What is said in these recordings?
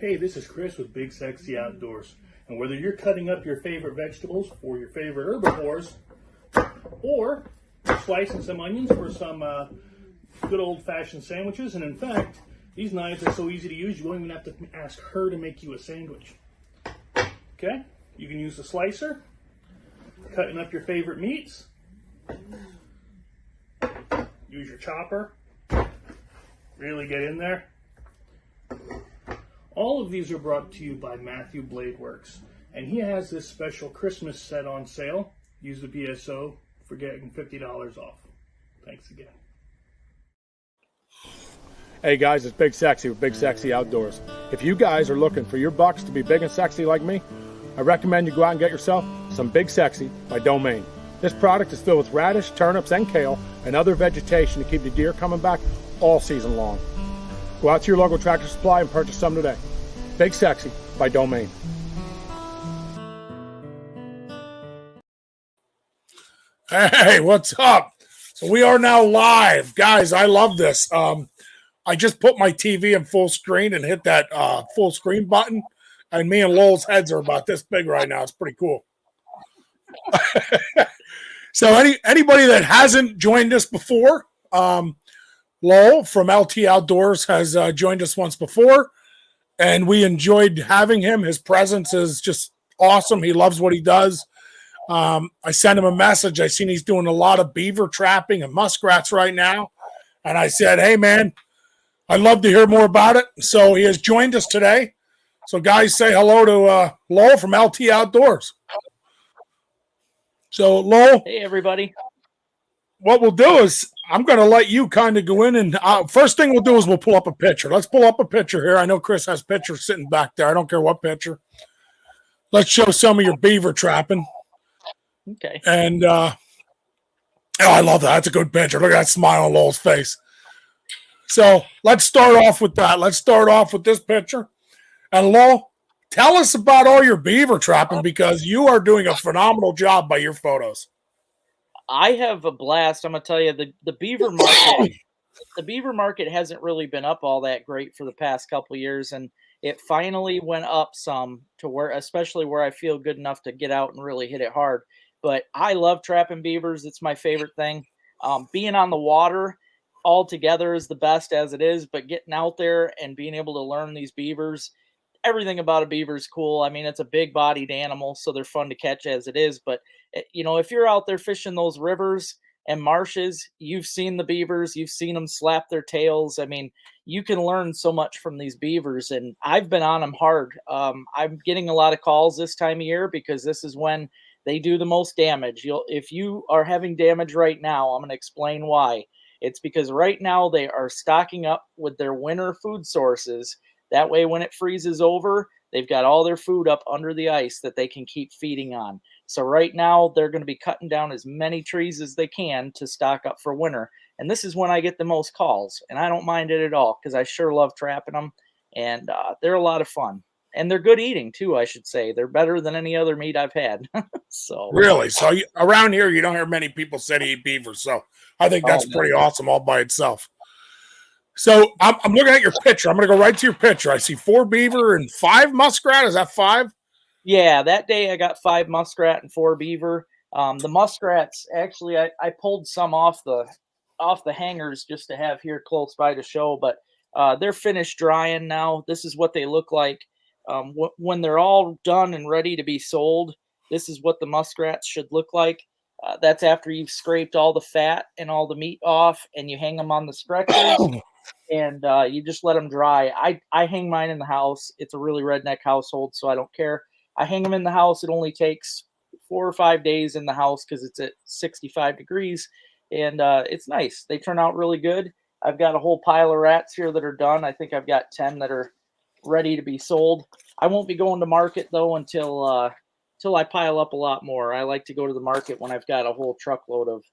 Hey, this is Chris with Big Sexy Outdoors. And whether you're cutting up your favorite vegetables for your favorite herbivores, or slicing some onions for some good old-fashioned sandwiches, and in fact, these knives are so easy to use, you won't even have to ask her to make you a sandwich. Okay? You can use the slicer, cutting up your favorite meats. Use your chopper. Really get in there. All of these are brought to you by Matthew Blade Works, and he has this special Christmas set on sale. Use the BSO for getting $50 off. Thanks again. Hey guys, it's Big Sexy with Big Sexy Outdoors. If you guys are looking for your bucks to be big and sexy like me, I recommend you go out and get yourself some Big Sexy by Domain. This product is filled with radish, turnips, and kale, and other vegetation to keep the deer coming back all season long. Go out to your local Tractor Supply and purchase some today. Big Sexy by Domain. Hey, what's up? So we are now live. Guys, I love this. I just put my TV in full screen and hit that full screen button, and me and Lowell's heads are about this big right now. It's pretty cool. So anybody that hasn't joined us before, Lowell from LT Outdoors has joined us once before, and we enjoyed having him. His presence is just awesome. He loves what he does. I sent him a message. I seen he's doing a lot of beaver trapping and muskrats right now, and I said, hey, man, I'd love to hear more about it. So he has joined us today. So guys, say hello to Lowell from LT Outdoors. So Lowell. Hey, everybody. What we'll do is I'm going to let you kind of go in and first thing we'll do is we'll pull up a picture. Let's pull up a picture here. I know Chris has pictures sitting back there. I don't care what picture. Let's show some of your beaver trapping. Okay. And oh, I love that. That's a good picture. Look at that smile on Lowell's face. So let's start off with that. Let's start off with this picture. And Lowell, tell us about all your beaver trapping because you are doing a phenomenal job by your photos. I have a blast. I'm gonna tell you the beaver market. The beaver market hasn't really been up all that great for the past couple of years, and it finally went up some to where, especially where I feel good enough to get out and really hit it hard. But I love trapping beavers. It's my favorite thing. Being on the water altogether is the best as it is, but getting out there and being able to learn these beavers, everything about a beaver is cool. I mean, it's a big bodied animal, so they're fun to catch as it is. But, you know, if you're out there fishing those rivers and marshes, you've seen the beavers, you've seen them slap their tails. I mean, you can learn so much from these beavers, and I've been on them hard. I'm getting a lot of calls this time of year because this is when they do the most damage. If you are having damage right now, I'm going to explain why. It's because right now they are stocking up with their winter food sources. That way, when it freezes over, they've got all their food up under the ice that they can keep feeding on. So right now, they're going to be cutting down as many trees as they can to stock up for winter. And this is when I get the most calls. And I don't mind it at all because I sure love trapping them. And they're a lot of fun. And they're good eating, too, I should say. They're better than any other meat I've had. So really? So around here, you don't hear many people say to eat beaver. So I think that's pretty awesome all by itself. So I'm looking at your picture. I'm going to go right to your picture. I see 4 beaver and 5 muskrat. Is that 5? Yeah, that day I got 5 muskrat and 4 beaver. The muskrats, actually, I pulled some off the hangers just to have here close by to show, but they're finished drying now. This is what they look like. When they're all done and ready to be sold, this is what the muskrats should look like. That's after you've scraped all the fat and all the meat off and you hang them on the stretchers. And you just let them dry. I hang mine in the house. It's a really redneck household, so I don't care. I hang them in the house. It only takes 4 or 5 days in the house because it's at 65 degrees, and it's nice. They turn out really good. I've got a whole pile of rats here that are done. I think I've got 10 that are ready to be sold. I won't be going to market, though, until I pile up a lot more. I like to go to the market when I've got a whole truckload of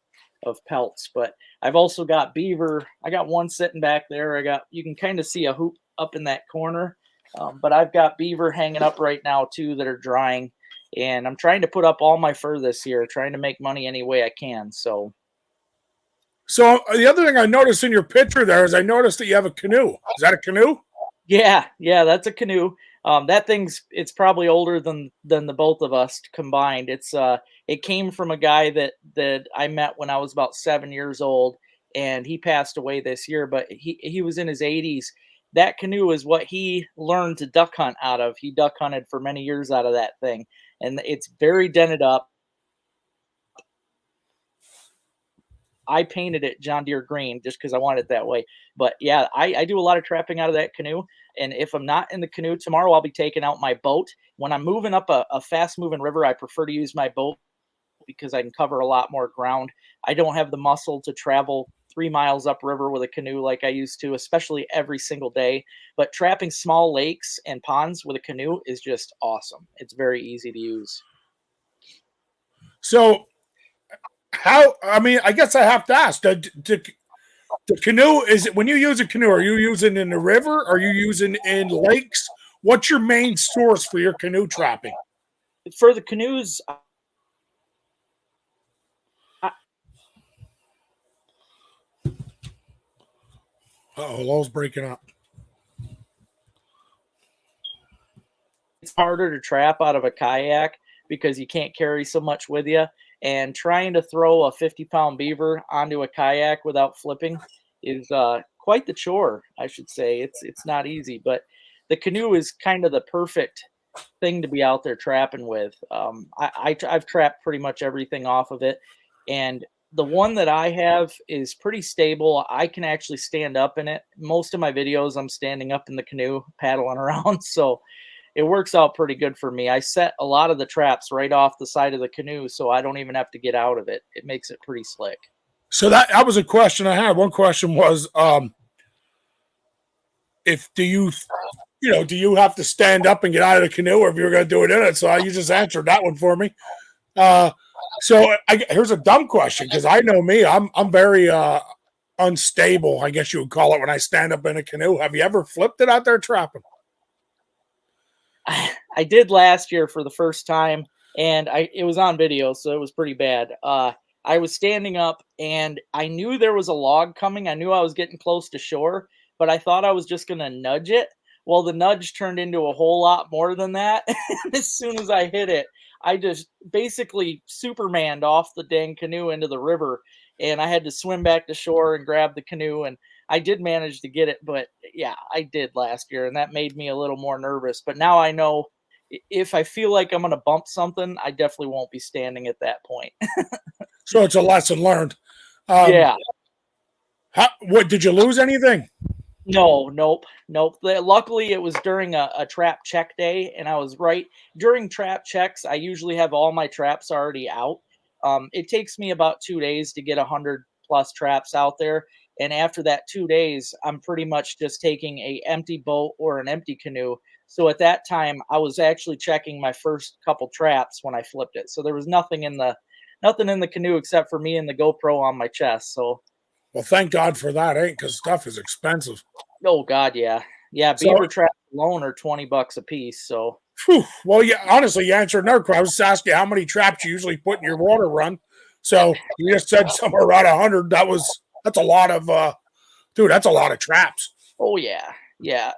pelts, but I've also got beaver. I got one sitting back there. You can kind of see a hoop up in that corner, but I've got beaver hanging up right now too that are drying, and I'm trying to put up all my fur this year, trying to make money any way I can. So the other thing I noticed in your picture there is I noticed that you have a canoe. Is that a canoe? Yeah, that's a canoe. It's probably older than the both of us combined. It came from a guy that I met when I was about 7 years old, and he passed away this year. But he was in his 80s. That canoe is what he learned to duck hunt out of. He duck hunted for many years out of that thing, and it's very dented up. I painted it John Deere green just because I wanted it that way. But yeah, I do a lot of trapping out of that canoe. And if I'm not in the canoe tomorrow, I'll be taking out my boat. When I'm moving up a fast moving river, I prefer to use my boat because I can cover a lot more ground. I don't have the muscle to travel 3 miles upriver with a canoe like I used to, especially every single day. But trapping small lakes and ponds with a canoe is just awesome. It's very easy to use. So, I guess I have to ask, the canoe, is it, when you use a canoe, are you using in the river? Are you using in lakes? What's your main source for your canoe trapping? For the canoes, Lowell's breaking up. it's harder to trap out of a kayak because you can't carry so much with you. And trying to throw a 50-pound beaver onto a kayak without flipping is quite the chore, I should say. It's not easy, but the canoe is kind of the perfect thing to be out there trapping with. I've trapped pretty much everything off of it, and the one that I have is pretty stable. I can actually stand up in it. Most of my videos, I'm standing up in the canoe paddling around, so it works out pretty good for me. I set a lot of the traps right off the side of the canoe, so I don't even have to get out of it. It makes it pretty slick. So that was a question I had. One question was, do you have to stand up and get out of the canoe, or if you're going to do it in it? So you just answered that one for me. Here's a dumb question, because I know me, I'm very unstable, I guess you would call it, when I stand up in a canoe. Have you ever flipped it out there trapping? I did last year for the first time, and it was on video, so it was pretty bad. I was standing up, and I knew there was a log coming. I knew I was getting close to shore, but I thought I was just going to nudge it. Well, the nudge turned into a whole lot more than that. As soon as I hit it, I just basically Supermaned off the dang canoe into the river, and I had to swim back to shore and grab the canoe, and I did manage to get it. But yeah, I did last year, and that made me a little more nervous. But now I know if I feel like I'm going to bump something, I definitely won't be standing at that point. So it's a lesson learned. Yeah. What, did you lose anything? Nope. Luckily, it was during a trap check day, and I was right. During trap checks, I usually have all my traps already out. It takes me about 2 days to get 100+ traps out there, and after that 2 days, I'm pretty much just taking a empty boat or an empty canoe. So at that time, I was actually checking my first couple traps when I flipped it. So there was nothing in the canoe except for me and the GoPro on my chest. So. Well, thank God for that, because stuff is expensive. Oh God, yeah. Beaver traps alone are $20 a piece. So, well, yeah. Honestly, you answered another question. I was just asking how many traps you usually put in your water run. So you just said somewhere around 100. That's a lot of, dude. That's a lot of traps. Oh yeah.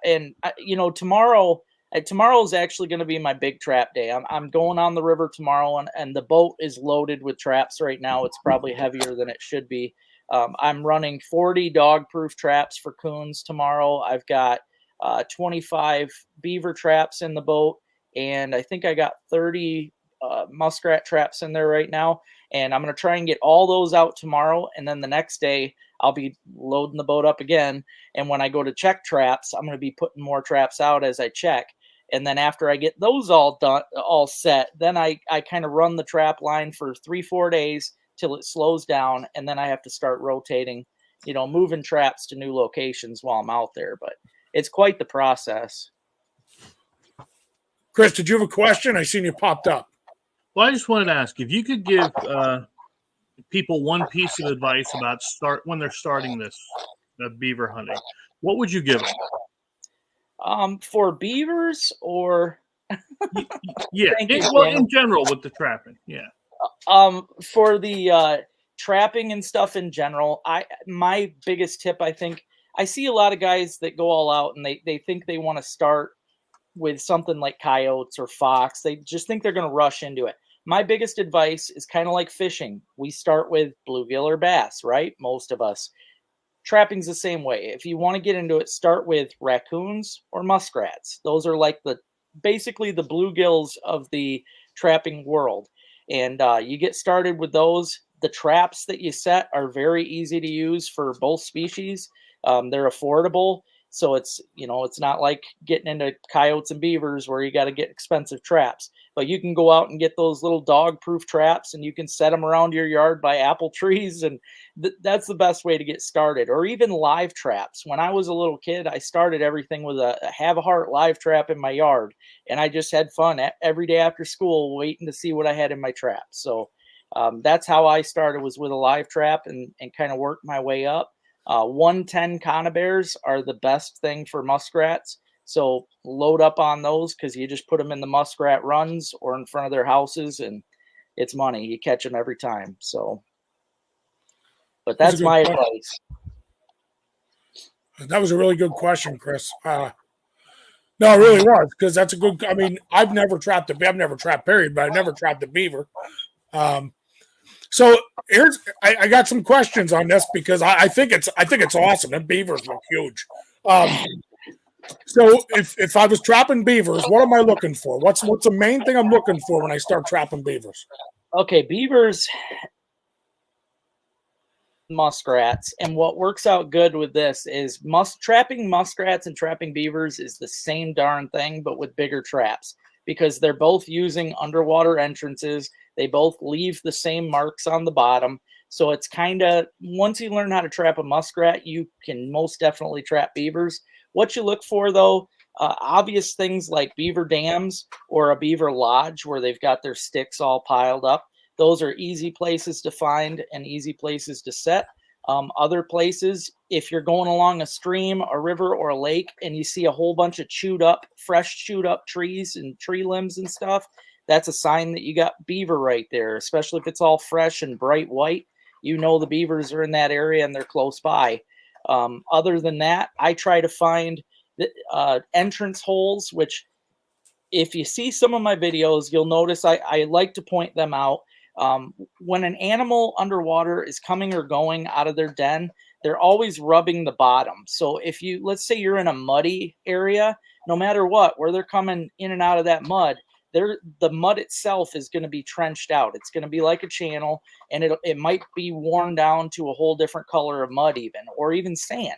And tomorrow is actually going to be my big trap day. I'm going on the river tomorrow, and the boat is loaded with traps right now. It's probably heavier than it should be. I'm running 40 dog-proof traps for coons tomorrow. I've got 25 beaver traps in the boat, and I think I got 30 muskrat traps in there right now. And I'm going to try and get all those out tomorrow, and then the next day I'll be loading the boat up again. And when I go to check traps, I'm going to be putting more traps out as I check. And then after I get those all done, all set, then I kind of run the trap line for 3-4 days till it slows down, and then I have to start rotating, moving traps to new locations while I'm out there. But it's quite the process. Chris, did you have a question? I seen you popped up. Well, I just wanted to ask if you could give people one piece of advice about when they're starting this beaver hunting. What would you give them? For beavers or? Yeah, in general with the trapping. Yeah. For the trapping and stuff in general, my biggest tip, I think, I see a lot of guys that go all out and they think they want to start with something like coyotes or fox. They just think they're going to rush into it. My biggest advice is kind of like fishing. We start with bluegill or bass, right? Most of us. Trapping's the same way. If you want to get into it, start with raccoons or muskrats. Those are like basically the bluegills of the trapping world. And you get started with those. The traps that you set are very easy to use for both species. They're affordable. So it's not like getting into coyotes and beavers where you got to get expensive traps. But you can go out and get those little dog-proof traps, and you can set them around your yard by apple trees, and that's the best way to get started. Or even live traps. When I was a little kid, I started everything with a Have a Heart live trap in my yard, and I just had fun every day after school waiting to see what I had in my trap. So that's how I started, was with a live trap, and kind of worked my way up. 110 conibears are the best thing for muskrats. So load up on those, because you just put them in the muskrat runs or in front of their houses, and it's money. You catch them every time. So, but that's my advice. That was a really good question, Chris. No, it really was, because that's a good. I mean, I've never trapped period, but I've never trapped a beaver. So I got some questions on this, because I think it's awesome. And beavers look huge. So if I was trapping beavers, what am I looking for? What's the main thing I'm looking for when I start trapping beavers? Okay, beavers, muskrats, and what works out good with this is trapping muskrats and trapping beavers is the same darn thing, but with bigger traps, because they're both using underwater entrances. They both leave the same marks on the bottom. So it's kind of, once you learn how to trap a muskrat, you can most definitely trap beavers. What you look for, though, obvious things like beaver dams or a beaver lodge where they've got their sticks all piled up. Those are easy places to find and easy places to set. Other places, if you're going along a stream, a river, or a lake, and you see a whole bunch of fresh chewed up trees and tree limbs and stuff, that's a sign that you got beaver right there, especially if it's all fresh and bright white. You know the beavers are in that area and they're close by. Other than that, I try to find the entrance holes, which if you see some of my videos, you'll notice I like to point them out. When an animal underwater is coming or going out of their den, they're always rubbing the bottom. So if let's say you're in a muddy area, no matter what, where they're coming in and out of that mud, the mud itself is going to be trenched out. It's going to be like a channel, and it might be worn down to a whole different color of mud or even sand.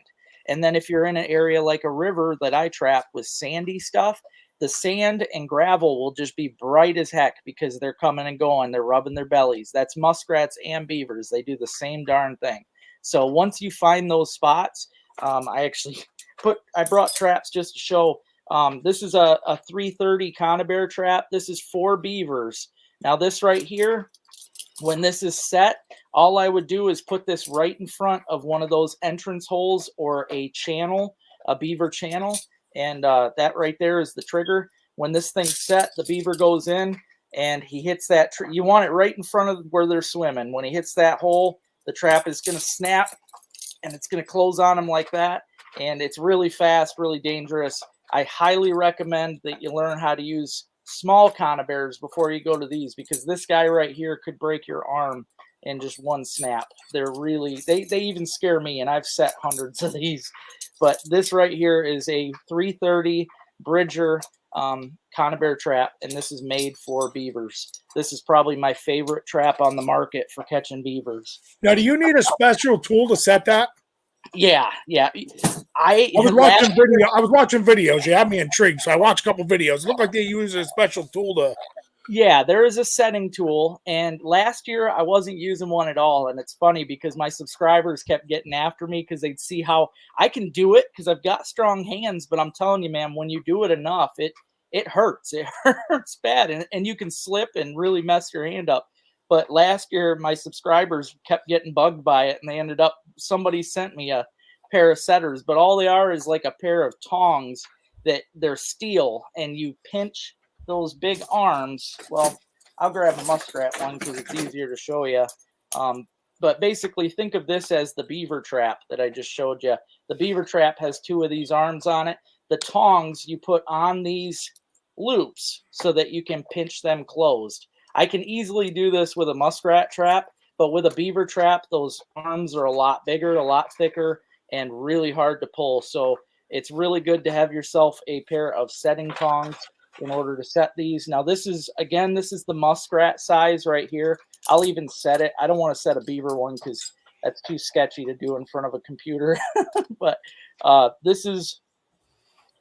And then if you're in an area like a river that I trap with sandy stuff, the sand and gravel will just be bright as heck, because they're coming and going. They're rubbing their bellies. That's muskrats and beavers. They do the same darn thing. So once you find those spots, I brought traps just to show. This is a 330 conibear trap. This is 4 beavers. Now this right here, when this is set, all I would do is put this right in front of one of those entrance holes or a channel, a beaver channel. And that right there is the trigger. When this thing's set, the beaver goes in and he hits that. You want it right in front of where they're swimming. When he hits that hole, the trap is going to snap and it's going to close on him like that. And it's really fast, really dangerous. I highly recommend that you learn how to use small conibears before you go to these, because this guy right here could break your arm in just one snap. They're really, they even scare me, and I've set hundreds of these. But this right here is a 330 Bridger conibear trap, and this is made for beavers. This is probably my favorite trap on the market for catching beavers. Now, do you need a special tool to set that? Yeah. I was watching videos. You had me intrigued, so I watched a couple videos. It looked like they use a special tool to. Yeah, there is a setting tool, and last year I wasn't using one at all. And it's funny because my subscribers kept getting after me because they'd see how I can do it because I've got strong hands. But I'm telling you, man, when you do it enough, it hurts. It hurts bad, and you can slip and really mess your hand up. But last year, my subscribers kept getting bugged by it, and they ended up, somebody sent me a pair of setters, but all they are is like a pair of tongs that they're steel, and you pinch those big arms. Well, I'll grab a muskrat one because it's easier to show you. But basically, think of this as the beaver trap that I just showed you. The beaver trap has 2 of these arms on it. The tongs you put on these loops so that you can pinch them closed. I can easily do this with a muskrat trap, but with a beaver trap, those arms are a lot bigger, a lot thicker, and really hard to pull. So it's really good to have yourself a pair of setting tongs in order to set these. Now this is the muskrat size right here. I'll even set it. I don't want to set a beaver one because that's too sketchy to do in front of a computer. But this is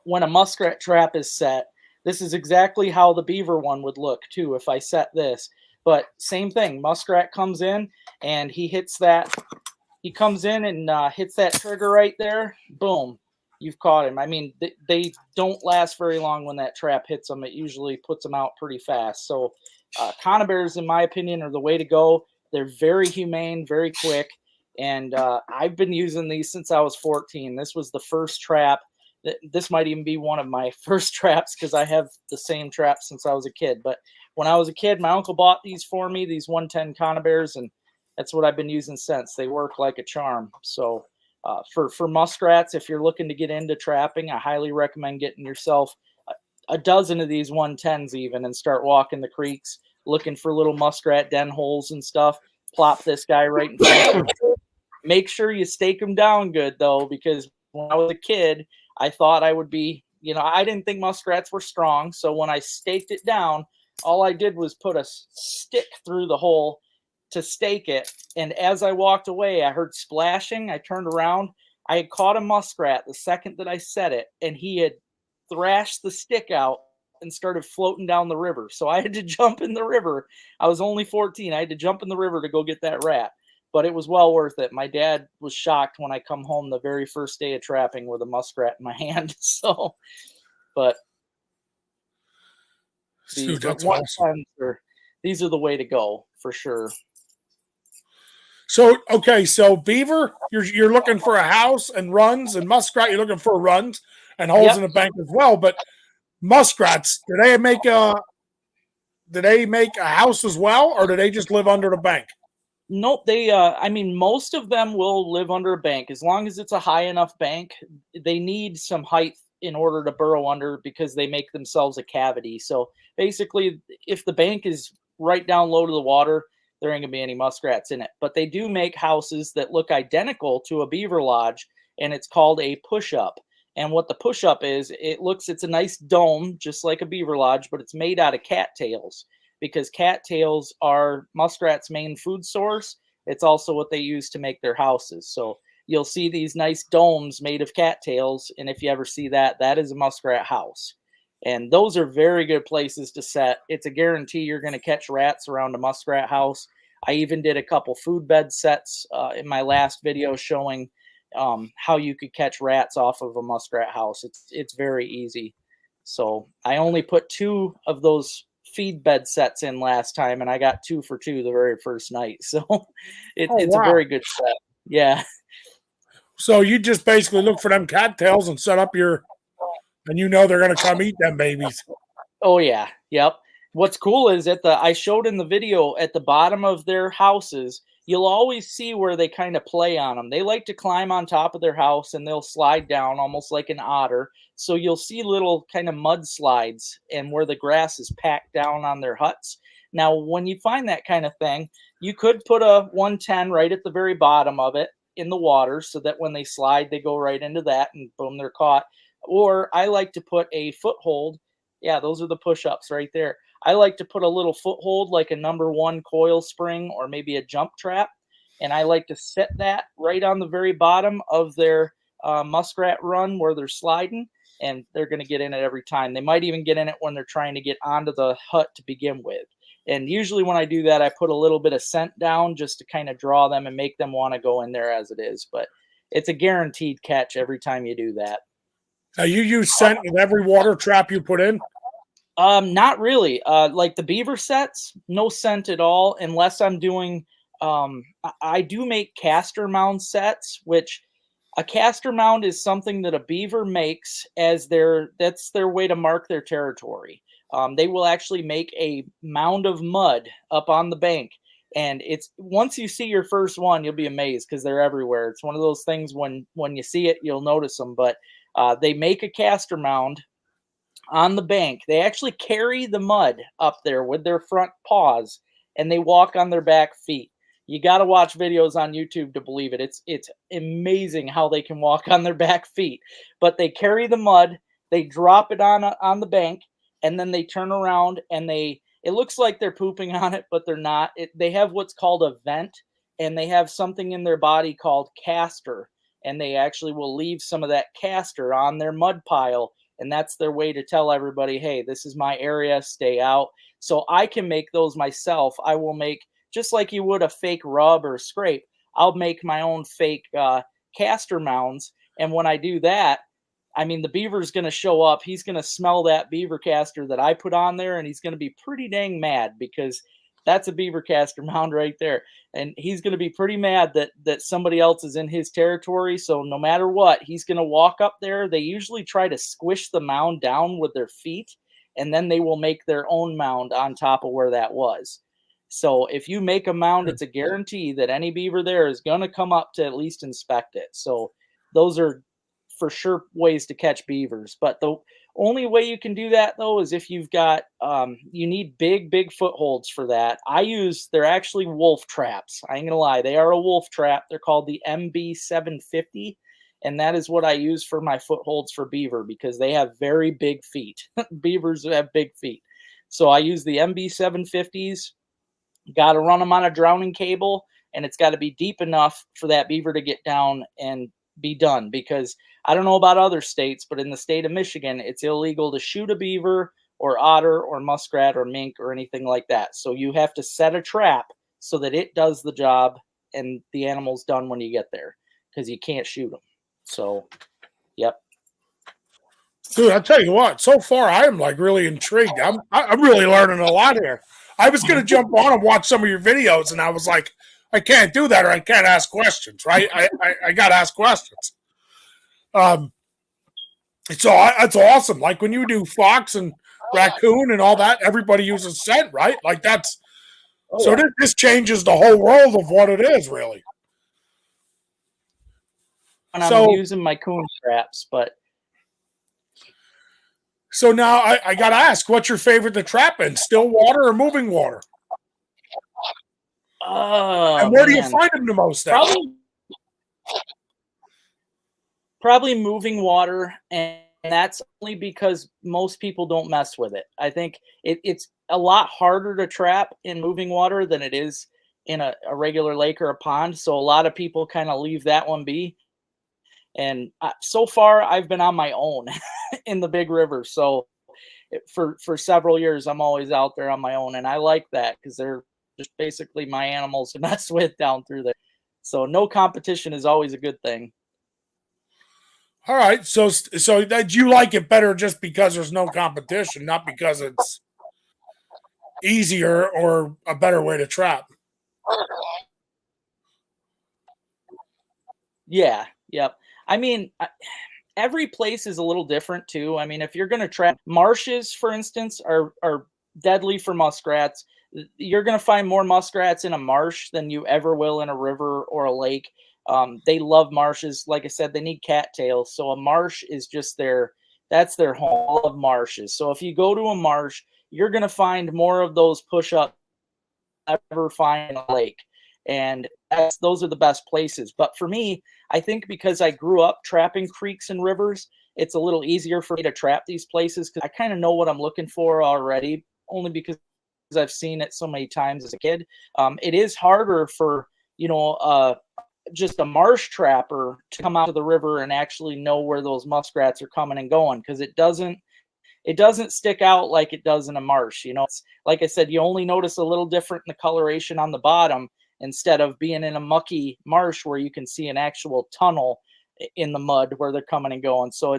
when a muskrat trap is set. This is exactly how the beaver one would look too if I set this. But same thing, muskrat comes in and he hits that. He comes in and hits that trigger right there. Boom, you've caught him. I mean, they don't last very long when that trap hits them. It usually puts them out pretty fast. So conibears, in my opinion, are the way to go. They're very humane, very quick. And I've been using these since I was 14. This was the first trap. This might even be one of my first traps because I have the same trap since I was a kid. But when I was a kid, my uncle bought these for me, these 110 conibears, and that's what I've been using since. They work like a charm. So for muskrats, if you're looking to get into trapping, I highly recommend getting yourself a dozen of these 110s even and start walking the creeks, looking for little muskrat den holes and stuff. Plop this guy right in front of you. Make sure you stake him down good, though, because when I was a kid, I thought I would be, I didn't think muskrats were strong. So when I staked it down, all I did was put a stick through the hole to stake it. And as I walked away, I heard splashing. I turned around. I had caught a muskrat the second that I set it, and he had thrashed the stick out and started floating down the river. So I had to jump in the river. I was only 14. I had to jump in the river to go get that rat. But it was well worth it. My dad was shocked when I come home the very first day of trapping with a muskrat in my hand. So, but Dude, that's awesome. these are the way to go for sure. So, okay, so beaver, you're looking for a house and runs, and muskrat, you're looking for runs and holes in the bank as well. But muskrats, do they make a house as well, or do they just live under the bank? Nope, most of them will live under a bank as long as it's a high enough bank. They need some height in order to burrow under because they make themselves a cavity. So basically, if the bank is right down low to the water, there ain't gonna be any muskrats in it. But they do make houses that look identical to a beaver lodge, and it's called a push-up. And what the push-up is, it's a nice dome, just like a beaver lodge, but it's made out of cattails. Because cattails are muskrats' main food source. It's also what they use to make their houses. So you'll see these nice domes made of cattails, and if you ever see that, that is a muskrat house. And those are very good places to set. It's a guarantee you're going to catch rats around a muskrat house. I even did a couple food bed sets in my last video showing how you could catch rats off of a muskrat house. It's very easy. So I only put 2 of those feed bed sets in last time, and I got 2 for 2 the very first night. So it's a very good set. Yeah. So you just basically look for them cattails and set up and they're going to come eat them babies. Oh yeah. Yep. What's cool is I showed in the video at the bottom of their houses, you'll always see where they kind of play on them. They like to climb on top of their house and they'll slide down almost like an otter. So you'll see little kind of mudslides and where the grass is packed down on their huts. Now, when you find that kind of thing, you could put a 110 right at the very bottom of it in the water so that when they slide, they go right into that and boom, they're caught. Or I like to put a foothold. Yeah, those are the push-ups right there. I like to put a little foothold like a number 1 coil spring or maybe a jump trap. And I like to set that right on the very bottom of their muskrat run where they're sliding. And they're going to get in it every time. They might even get in it when they're trying to get onto the hut to begin with. And usually when I do that, I put a little bit of scent down just to kind of draw them and make them want to go in there as it is. But it's a guaranteed catch every time you do that. Now, you use scent with every water trap you put in? Not really. Like the beaver sets, no scent at all, unless I'm doing, I do make castor mound sets, which a castor mound is something that a beaver makes that's their way to mark their territory. They will actually make a mound of mud up on the bank And it's once you see your first one, you'll be amazed because they're everywhere. It's one of those things when you see it, you'll notice them. But they make a castor mound on the bank. They actually carry the mud up there with their front paws, and they walk on their back feet. You got to watch videos on YouTube to believe it. It's amazing how they can walk on their back feet. But they carry the mud, they drop it on the bank, and then they turn around and it looks like they're pooping on it, but they're not. They have what's called a vent, and they have something in their body called castor, and they actually will leave some of that castor on their mud pile, and that's their way to tell everybody, hey, this is my area, stay out. So I can make those myself. I will make, just like you would a fake rub or scrape, I'll make my own fake castor mounds, and when I do that, I mean, the beaver's going to show up. He's going to smell that beaver castor that I put on there, and he's going to be pretty dang mad because that's a beaver castor mound right there. And he's going to be pretty mad that somebody else is in his territory. So no matter what, he's going to walk up there. They usually try to squish the mound down with their feet, and then they will make their own mound on top of where that was. So if you make a mound, it's a guarantee that any beaver there is going to come up to at least inspect it. So those are for sure ways to catch beavers. But the only way you can do that though is if you've got you need big footholds for that. They're actually wolf traps. I ain't gonna lie, they are a wolf trap. They're called the MB750, and that is what I use for my footholds for beaver because they have very big feet. Beavers have big feet, so I use the MB750s. Got to run them on a drowning cable, and it's got to be deep enough for that beaver to get down and be done, because I don't know about other states, but in the state of Michigan, it's illegal to shoot a beaver or otter or muskrat or mink or anything like that. So you have to set a trap so that it does the job and the animal's done when you get there, because you can't shoot them. So, yep. Dude, I'll tell you what, so far I am like really intrigued. I'm really learning a lot here. I was going to jump on and watch some of your videos, and I was like, I can't do that, or I can't ask questions, right? I got to ask questions. So that's awesome. Like when you do fox and raccoon and all that, everybody uses scent, right? Like that's so this changes the whole world of what it is, really. And I'm using my coon traps, but so now I got to ask, what's your favorite to trap in? Still water or moving water? And where do you find them the most? Probably moving water, and that's only because most people don't mess with it. I think it's a lot harder to trap in moving water than it is in a regular lake or a pond. So a lot of people kind of leave that one be. And so far, I've been on my own in the big river. So for several years, I'm always out there on my own. And I like that because they're just basically my animals to mess with down through there. So no competition is always a good thing. All right. So that you like it better just because there's no competition, not because it's easier or a better way to trap. Yeah. Yep. I mean, every place is a little different too. I mean, if you're going to trap marshes, for instance, are deadly for muskrats. You're going to find more muskrats in a marsh than you ever will in a river or a lake. They love marshes. Like I said, they need cattails. So a marsh is just that's their home of marshes. So if you go to a marsh, you're going to find more of those push-ups ever find in a lake. And those are the best places. But for me, I think because I grew up trapping creeks and rivers, it's a little easier for me to trap these places because I kind of know what I'm looking for already, only because I've seen it so many times as a kid. It is harder for, just a marsh trapper to come out of the river and actually know where those muskrats are coming and going, because it doesn't stick out like it does in a marsh. It's like I said, you only notice a little different in the coloration on the bottom instead of being in a mucky marsh where you can see an actual tunnel in the mud where they're coming and going. So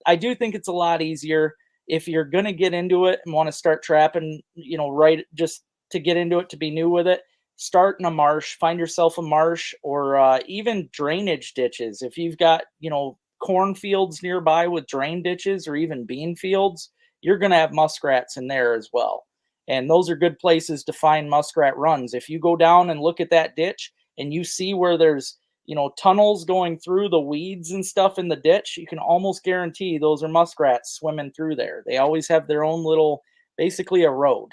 I do think it's a lot easier if you're going to get into it and want to start trapping, right, just to get into it, to be new with it. Start in a marsh, find yourself a marsh, or even drainage ditches. If you've got, cornfields nearby with drain ditches or even bean fields, you're going to have muskrats in there as well. And those are good places to find muskrat runs. If you go down and look at that ditch and you see where there's, tunnels going through the weeds and stuff in the ditch, you can almost guarantee those are muskrats swimming through there. They always have their own little, basically a road.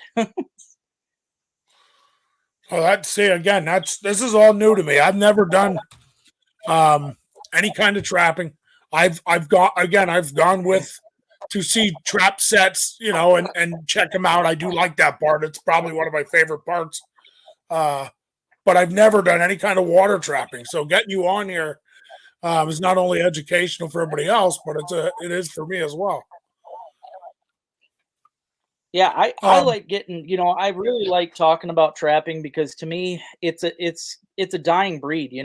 Oh, this is all new to me. I've never done any kind of trapping. I've gone with to see trap sets, and check them out. I do like that part. It's probably one of my favorite parts. But I've never done any kind of water trapping. So getting you on here is not only educational for everybody else, but it is for me as well. Yeah, I like getting, I really like talking about trapping because to me it's a dying breed.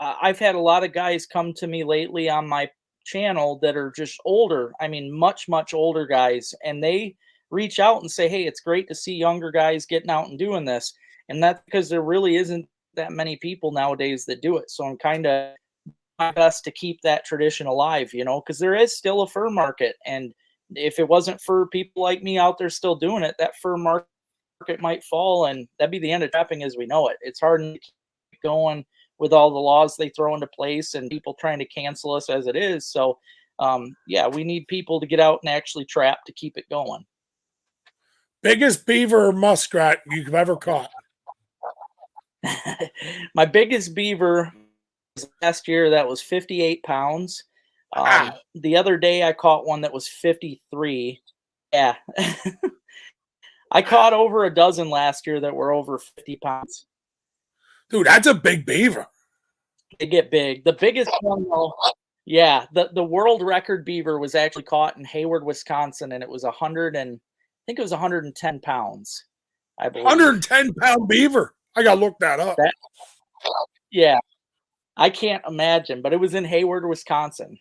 I've had a lot of guys come to me lately on my channel that are just older. I mean, much, much older guys, and they reach out and say, hey, it's great to see younger guys getting out and doing this. And that's because there really isn't that many people nowadays that do it. So I'm kind of my best to keep that tradition alive, because there is still a fur market. And if it wasn't for people like me out there still doing it, that fur market might fall, and that'd be the end of trapping as we know it. It's hard to keep going with all the laws they throw into place and people trying to cancel us as it is. So, we need people to get out and actually trap to keep it going. Biggest beaver or muskrat you've ever caught? My biggest beaver was last year. That was 58 pounds. The other day I caught one that was 53. Yeah. I caught over a dozen last year that were over 50 pounds. Dude, that's a big beaver. They get big. The biggest one, though, the world record beaver was actually caught in Hayward, Wisconsin, and it was 110 pounds, I believe. 110-pound beaver. I got to look that up. Yeah. I can't imagine, but it was in Hayward, Wisconsin.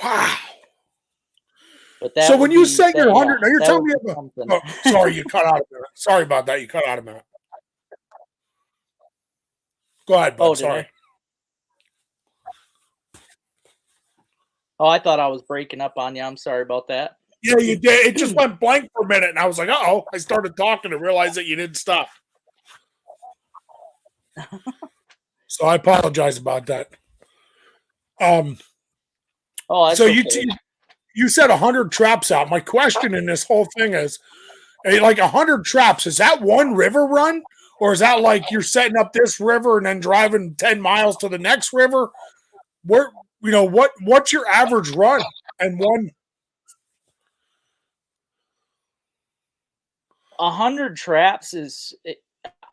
Wow. But that so when you say you're 100, now you're telling me about. Oh, sorry, you cut out a minute. Sorry about that. You cut out a minute. Go ahead, bud. Sorry. Oh, I thought I was breaking up on you. I'm sorry about that. Yeah, you did. It just went blank for a minute, and I was like, "Uh-oh!" I started talking and realized that you didn't stop. So I apologize about that. So okay. You said 100 traps out. My question in this whole thing is, like 100 traps, is that one river run? Or is that like you're setting up this river and then driving 10 miles to the next river? What's your average run? And 100 traps is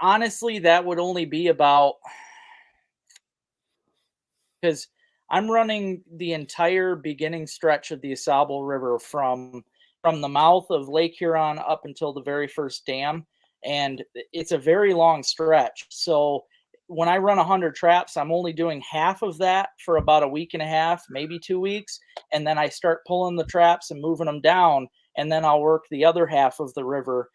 honestly, that would only be about, because I'm running the entire beginning stretch of the AuSable River from the mouth of Lake Huron up until the very first dam. And it's a very long stretch. So when I run 100 traps, I'm only doing half of that for about a week and a half, maybe 2 weeks. And then I start pulling the traps and moving them down. And then I'll work the other half of the river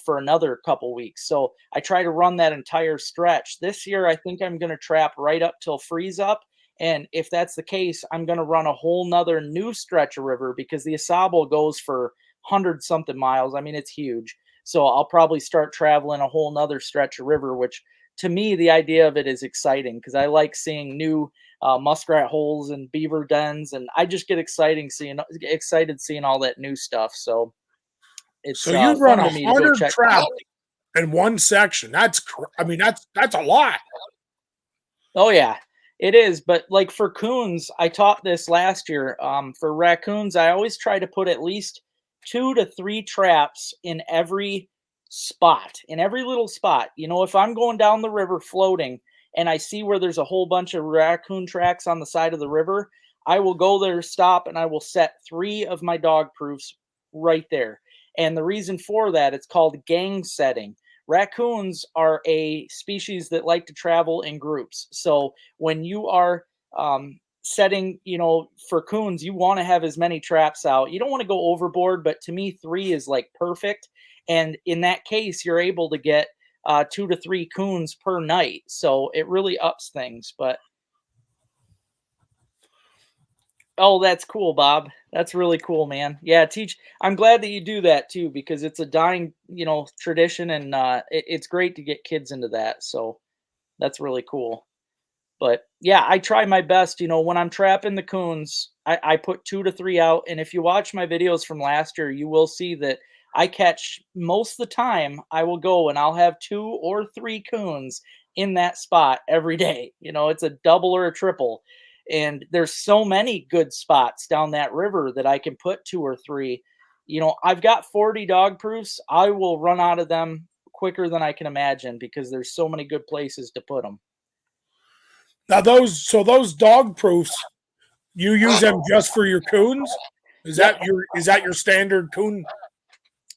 for another couple weeks. So I try to run that entire stretch. This year, I think I'm going to trap right up till freeze up. And if that's the case, I'm going to run a whole nother new stretch of river because the AuSable goes for 100-something miles. I mean, it's huge. So I'll probably start traveling a whole nother stretch of river, which to me, the idea of it is exciting because I like seeing new muskrat holes and beaver dens. And I just get excited seeing all that new stuff. So it's so you run 100 traps in one section. That's a lot. Oh, yeah. It is, but like for coons, I taught this last year. For raccoons, I always try to put at least 2 to 3 traps in every spot, in every little spot. If I'm going down the river floating and I see where there's a whole bunch of raccoon tracks on the side of the river, I will go there, stop, and I will set 3 of my dog proofs right there. And the reason for that, it's called gang setting. Raccoons are a species that like to travel in groups. So when you are setting, for coons, you want to have as many traps out. You don't want to go overboard, but to me, 3 is like perfect. And in that case, you're able to get 2 to 3 coons per night. So it really ups things. But oh, that's cool, Bob. That's really cool, man. Yeah, I'm glad that you do that too, because it's a dying, tradition, and it's great to get kids into that. So that's really cool. But yeah, I try my best. When I'm trapping the coons, I put 2 to 3 out. And if you watch my videos from last year, you will see that I catch most of the time. I will go and I'll have 2 or 3 coons in that spot every day. It's a double or a triple. And there's so many good spots down that river that I can put 2 or 3. I've got 40 dog proofs. I will run out of them quicker than I can imagine because there's so many good places to put them. Now those dog proofs, you use them just for your coons? Is that your standard coon?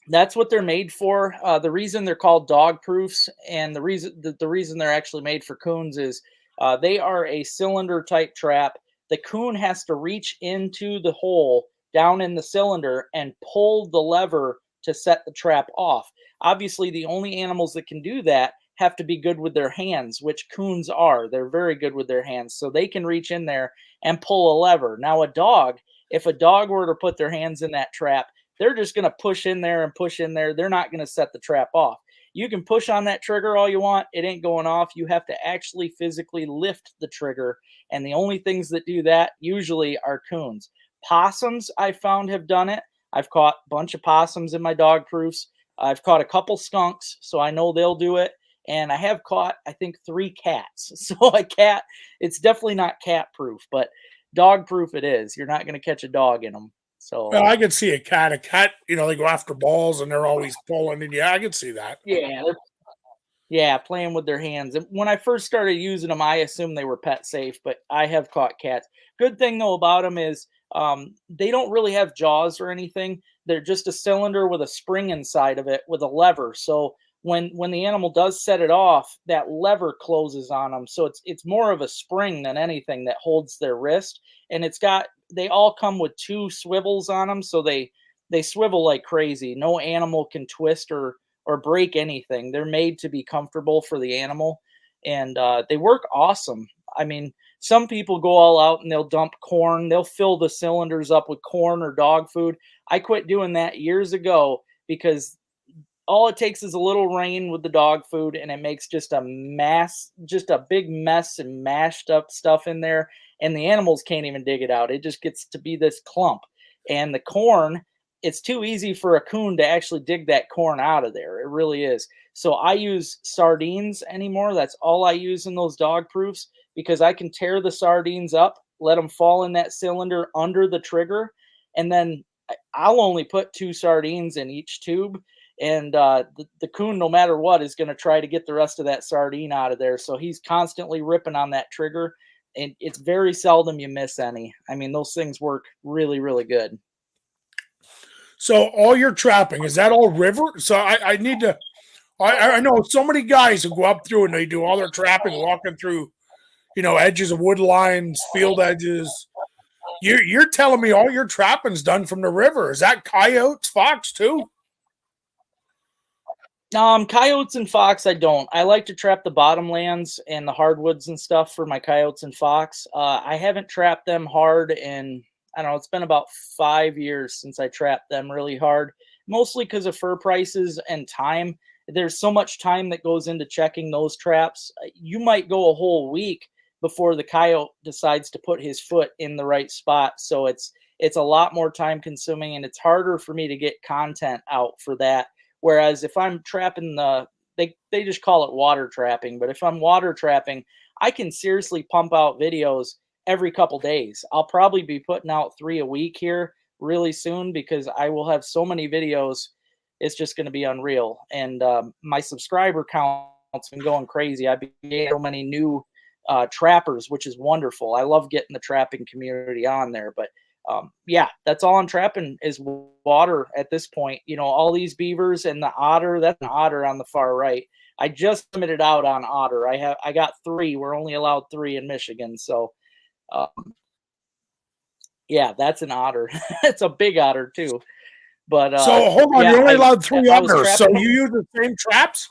That's what they're made for. The reason they're called dog proofs, and the reason they're actually made for coons is they are a cylinder type trap. The coon has to reach into the hole down in the cylinder and pull the lever to set the trap off. Obviously, the only animals that can do that have to be good with their hands, which coons are. They're very good with their hands, so they can reach in there and pull a lever. Now, if a dog were to put their hands in that trap, they're just going to push in there and push in there. They're not going to set the trap off. You can push on that trigger all you want. It ain't going off. You have to actually physically lift the trigger. And the only things that do that usually are coons. Possums, I found, have done it. I've caught a bunch of possums in my dog proofs. I've caught a couple skunks, so I know they'll do it. And I have caught, I think, 3 cats. So a cat, it's definitely not cat proof, but dog proof it is. You're not going to catch a dog in them. So well, I could see a cat. A cat, they go after balls and they're always pulling. And yeah, I could see that. Yeah, playing with their hands. And when I first started using them, I assumed they were pet safe, but I have caught cats. Good thing though about them is they don't really have jaws or anything. They're just a cylinder with a spring inside of it with a lever. So when the animal does set it off, that lever closes on them. So it's more of a spring than anything that holds their wrist. And they all come with 2 swivels on them, so they swivel like crazy. No animal can twist or break anything. They're made to be comfortable for the animal, and they work awesome. I mean, some people go all out and they'll dump corn. They'll fill the cylinders up with corn or dog food. I quit doing that years ago because all it takes is a little rain with the dog food and it makes just a big mess and mashed up stuff in there. And the animals can't even dig it out. It just gets to be this clump. And the corn, it's too easy for a coon to actually dig that corn out of there. It really is. So I use sardines anymore. That's all I use in those dog proofs because I can tear the sardines up, let them fall in that cylinder under the trigger, and then I'll only put 2 sardines in each tube. And the coon, no matter what, is going to try to get the rest of that sardine out of there. So he's constantly ripping on that trigger, and it's very seldom you miss any. I mean, those things work really, really good. So all your trapping, is that all river? So I need to, I know so many guys who go up through and they do all their trapping, walking through, edges of wood lines, field edges. You're telling me all your trapping's done from the river. Is that coyotes, fox too? Coyotes and fox, I don't. I like to trap the bottomlands and the hardwoods and stuff for my coyotes and fox. I haven't trapped them hard in, I don't know, it's been about 5 years since I trapped them really hard, mostly because of fur prices and time. There's so much time that goes into checking those traps. You might go a whole week before the coyote decides to put his foot in the right spot. So it's a lot more time consuming, and it's harder for me to get content out for that. Whereas if I'm trapping they just call it water trapping, but if I'm water trapping, I can seriously pump out videos every couple days. I'll probably be putting out 3 a week here really soon because I will have so many videos. It's just going to be unreal. And my subscriber count's been going crazy. I've been getting so many new trappers, which is wonderful. I love getting the trapping community on there, but yeah, that's all I'm trapping is water at this point. All these beavers and the otter, that's an otter on the far right. I just limited out on otter. I got 3. We're only allowed 3 in Michigan. So, yeah, that's an otter. It's a big otter too. But so hold on, yeah, you're only allowed 3 otters. So trapping. you use the same traps?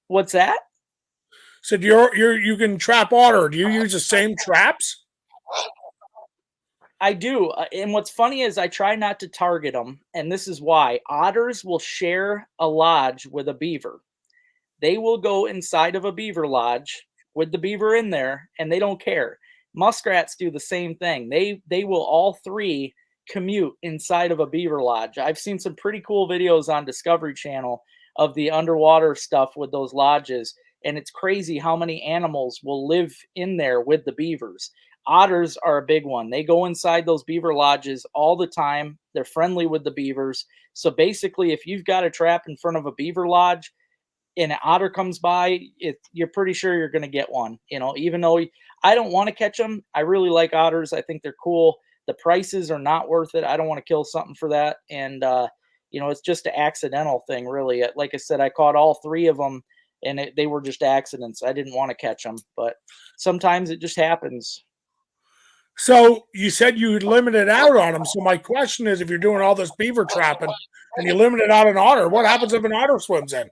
What's that? So you can trap otter. Do you use the same traps? I do. And what's funny is I try not to target them. And this is why. Otters will share a lodge with a beaver. They will go inside of a beaver lodge with the beaver in there, and they don't care. Muskrats do the same thing. They will all three commute inside of a beaver lodge. I've seen some pretty cool videos on Discovery Channel of the underwater stuff with those lodges, and it's crazy how many animals will live in there with the beavers. Otters are a big one. They go inside those beaver lodges all the time. They're friendly with the beavers. So basically, if you've got a trap in front of a beaver lodge and an otter comes by, you're pretty sure you're going to get one. You know, even though I don't want to catch them, I really like otters. I think they're cool. The prices are not worth it. I don't want to kill something for that. And, you know, it's just an accidental thing, really. Like I said, I caught all three of them, and they were just accidents. I didn't want to catch them, but sometimes it just happens. So you said you limited out on them. So my question is, if you're doing all this beaver trapping and you limited out an otter, what happens if an otter swims in?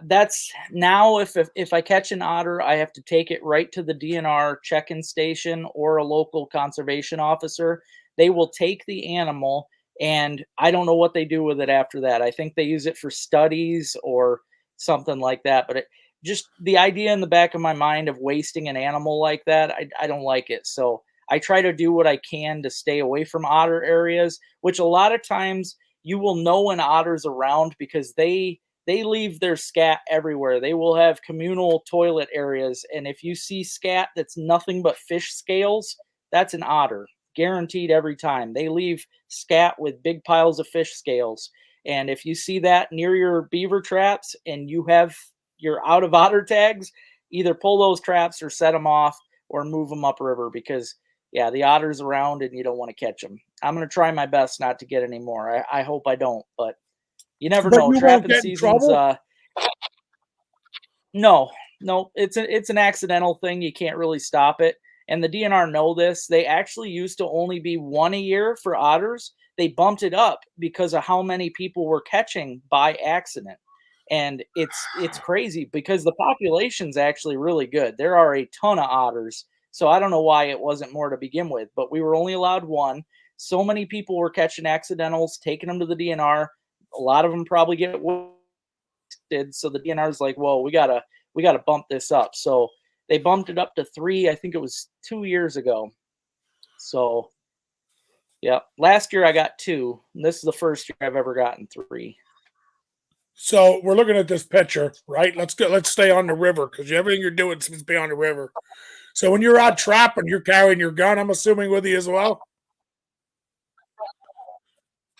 That's now if I catch an otter, I have to take it right to the DNR check-in station or a local conservation officer. They will take the animal, and I don't know what they do with it after that. I think they use it for studies or something like that. But just the idea in the back of my mind of wasting an animal like that, I don't like it. So I try to do what I can to stay away from otter areas, which a lot of times you will know when otter's around because they leave their scat everywhere. They will have communal toilet areas. And if you see scat that's nothing but fish scales, that's an otter. Guaranteed every time. They leave scat with big piles of fish scales. And if you see that near your beaver traps and you're out of otter tags, either pull those traps or set them off or move them upriver because, yeah, the otter's around and you don't want to catch them. I'm going to try my best not to get any more. I hope I don't, but you never know. Trapping seasons. No, it's an accidental thing. You can't really stop it. And the DNR know this. They actually used to only be one a year for otters. They bumped it up because of how many people were catching by accident. And it's crazy because the population's actually really good. There are a ton of otters. So I don't know why it wasn't more to begin with, but we were only allowed one. So many people were catching accidentals, taking them to the DNR. A lot of them probably get wasted. So the DNR is like, whoa, we gotta bump this up. So they bumped it up to 3. I think it was 2 years ago. So yeah, last year I got 2. And this is the first year I've ever gotten 3. So we're looking at this picture, right? Let's stay on the river because everything you're doing seems to be on the river. So when you're out trapping, you're carrying your gun, I'm assuming, with you as well.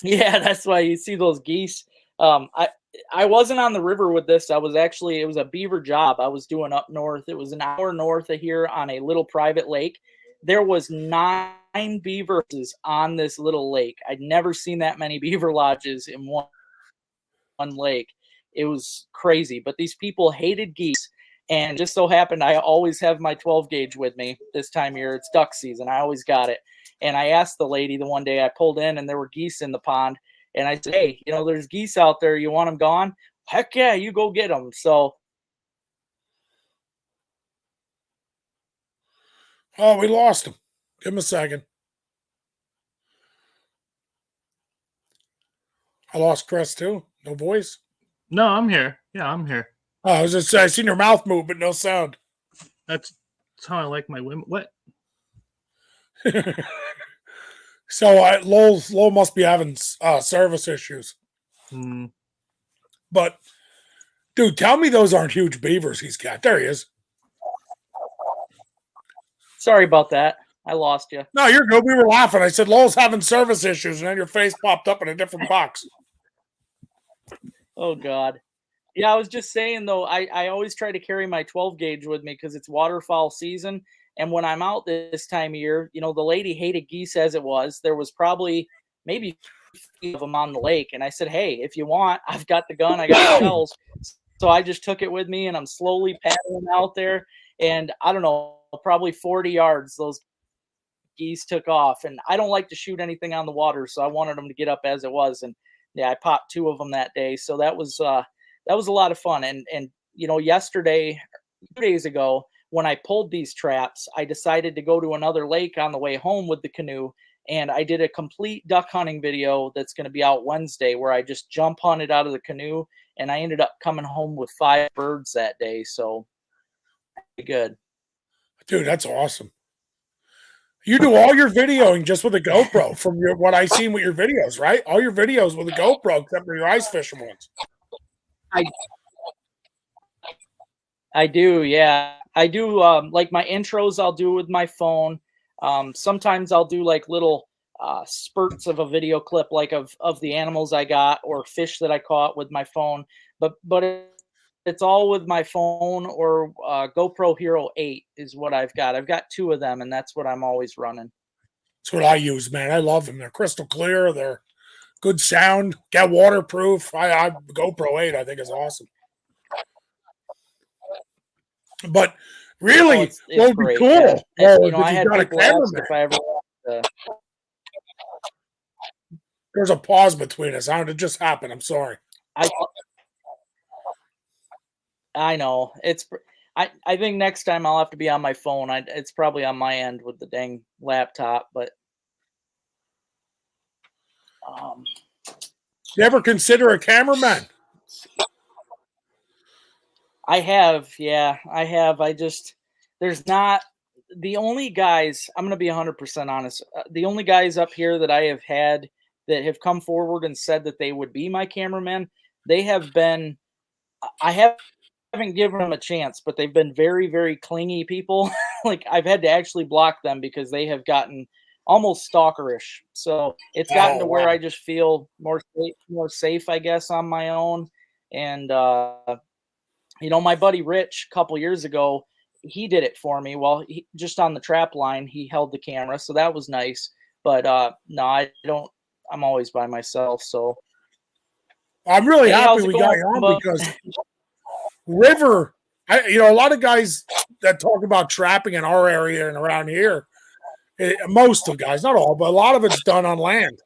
Yeah, that's why you see those geese. I wasn't on the river with this. It was a beaver job I was doing up north. It was an hour north of here on a little private lake. There was 9 beavers on this little lake. I'd never seen that many beaver lodges in one lake. It was crazy, but these people hated geese. And just so happened, I always have my 12 gauge with me this time of year. It's duck season. I always got it. And I asked the lady the one day I pulled in and there were geese in the pond. And I said, hey, there's geese out there. You want them gone? Heck yeah, you go get them. So. Oh, we lost him. Give him a second. I lost Chris too. No voice. No, I'm here. Yeah, I'm here. Oh, I was just saying, I seen your mouth move, but no sound. That's how I like my women. What? So Lowell must be having service issues. But, dude, tell me those aren't huge beavers he's got. There he is. Sorry about that. I lost you. No, you're good. We were laughing. I said, Lowell's having service issues, and then your face popped up in a different box. Oh, God. Yeah, I was just saying, though, I always try to carry my 12 gauge with me because it's waterfowl season. And when I'm out this time of year, the lady hated geese as it was. There was probably maybe 50 of them on the lake. And I said, hey, if you want, I've got the gun. I got the shells. So I just took it with me and I'm slowly paddling out there. And I don't know, probably 40 yards, those geese took off. And I don't like to shoot anything on the water. So I wanted them to get up as it was. And yeah, I popped 2 of them that day. So that was a lot of fun. And yesterday, 2 days ago, when I pulled these traps, I decided to go to another lake on the way home with the canoe. And I did a complete duck hunting video that's going to be out Wednesday where I just jump hunted out of the canoe. And I ended up coming home with 5 birds that day. So good. Dude, that's awesome. You do all your videoing just with a GoPro from what I seen with your videos, right? All your videos with a GoPro except for your ice fishing ones. I do, yeah. I do like my intros I'll do with my phone. Sometimes I'll do like little spurts of a video clip like of the animals I got or fish that I caught with my phone. But it's all with my phone or GoPro Hero 8 is what I've got. I've got 2 of them, and that's what I'm always running. That's what I use, man. I love them. They're crystal clear. They're good sound. Get waterproof. I GoPro 8 I think is awesome. But really, it's what would be great, cool? yeah. Oh, You know, I had got a people ask cameraman. if I ever There's a pause between us. It just happened. I'm sorry. I know it's. I think next time I'll have to be on my phone. It's probably on my end with the dang laptop, but You ever consider a cameraman? I have, yeah, I have. There's not the only guys. I'm gonna be 100% honest. The only guys up here that I have had that have come forward and said that they would be my cameraman, they have been. I haven't given them a chance, but they've been very, very clingy people. Like I've had to actually block them because they have gotten almost stalkerish. So it's gotten to where I just feel more safe, I guess, on my own. And you know, my buddy Rich, a couple years ago, he did it for me. Well, just on the trap line, he held the camera, so that was nice. But no, I don't. I'm always by myself. So I'm really Hey, happy how's it we got going, you on bud? because River, you know, a lot of guys that talk about trapping in our area and around here, most of guys, not all, but a lot of it's done on land.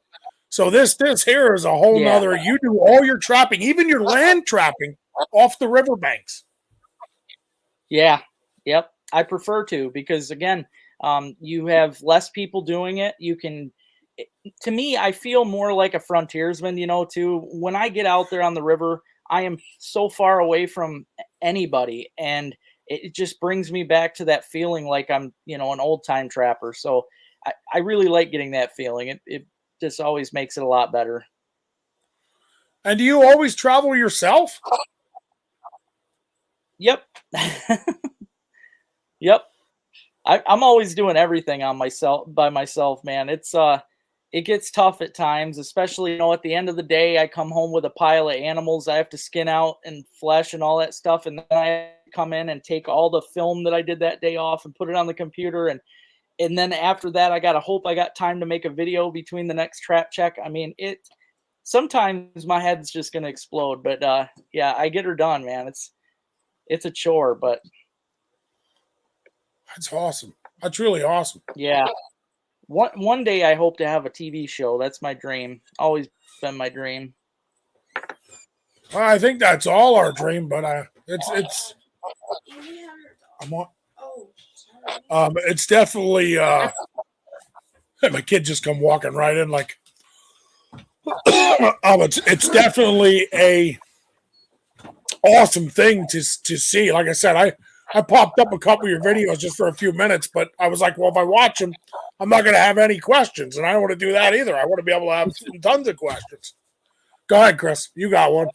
So this here is a whole Yeah. nother. You do all your trapping, even your land trapping, off the riverbanks. Yeah. Yep. I prefer to because again, you have less people doing it. You can. To me, I feel more like a frontiersman. You know, too. When I get out there on the river, I am so far away from anybody, and it just brings me back to that feeling like I'm, you know, an old time trapper. So I really like getting that feeling. It just always makes it a lot better. And do you always travel yourself? Yep. Yep. I'm always doing everything by myself, man. It gets tough at times, especially, you know, at the end of the day, I come home with a pile of animals I have to skin out and flesh and all that stuff. And then I come in and take all the film that I did that day off and put it on the computer. And then after that, I got to hope I got time to make a video between the next trap check. I mean, sometimes my head's just going to explode, but yeah, I get her done, man. It's a chore, but That's awesome. That's really awesome. yeah. One day I hope to have a TV show. That's my dream. Always been my dream. Well, I think that's all our dream, but it's I'm on. It's definitely my kid just come walking right in like it's definitely a awesome thing to see. Like I said, I popped up a couple of your videos just for a few minutes, but I was like, well, if I watch them, I'm not going to have any questions, and I don't want to do that either. I want to be able to have tons of questions. Go ahead, Chris. You got one.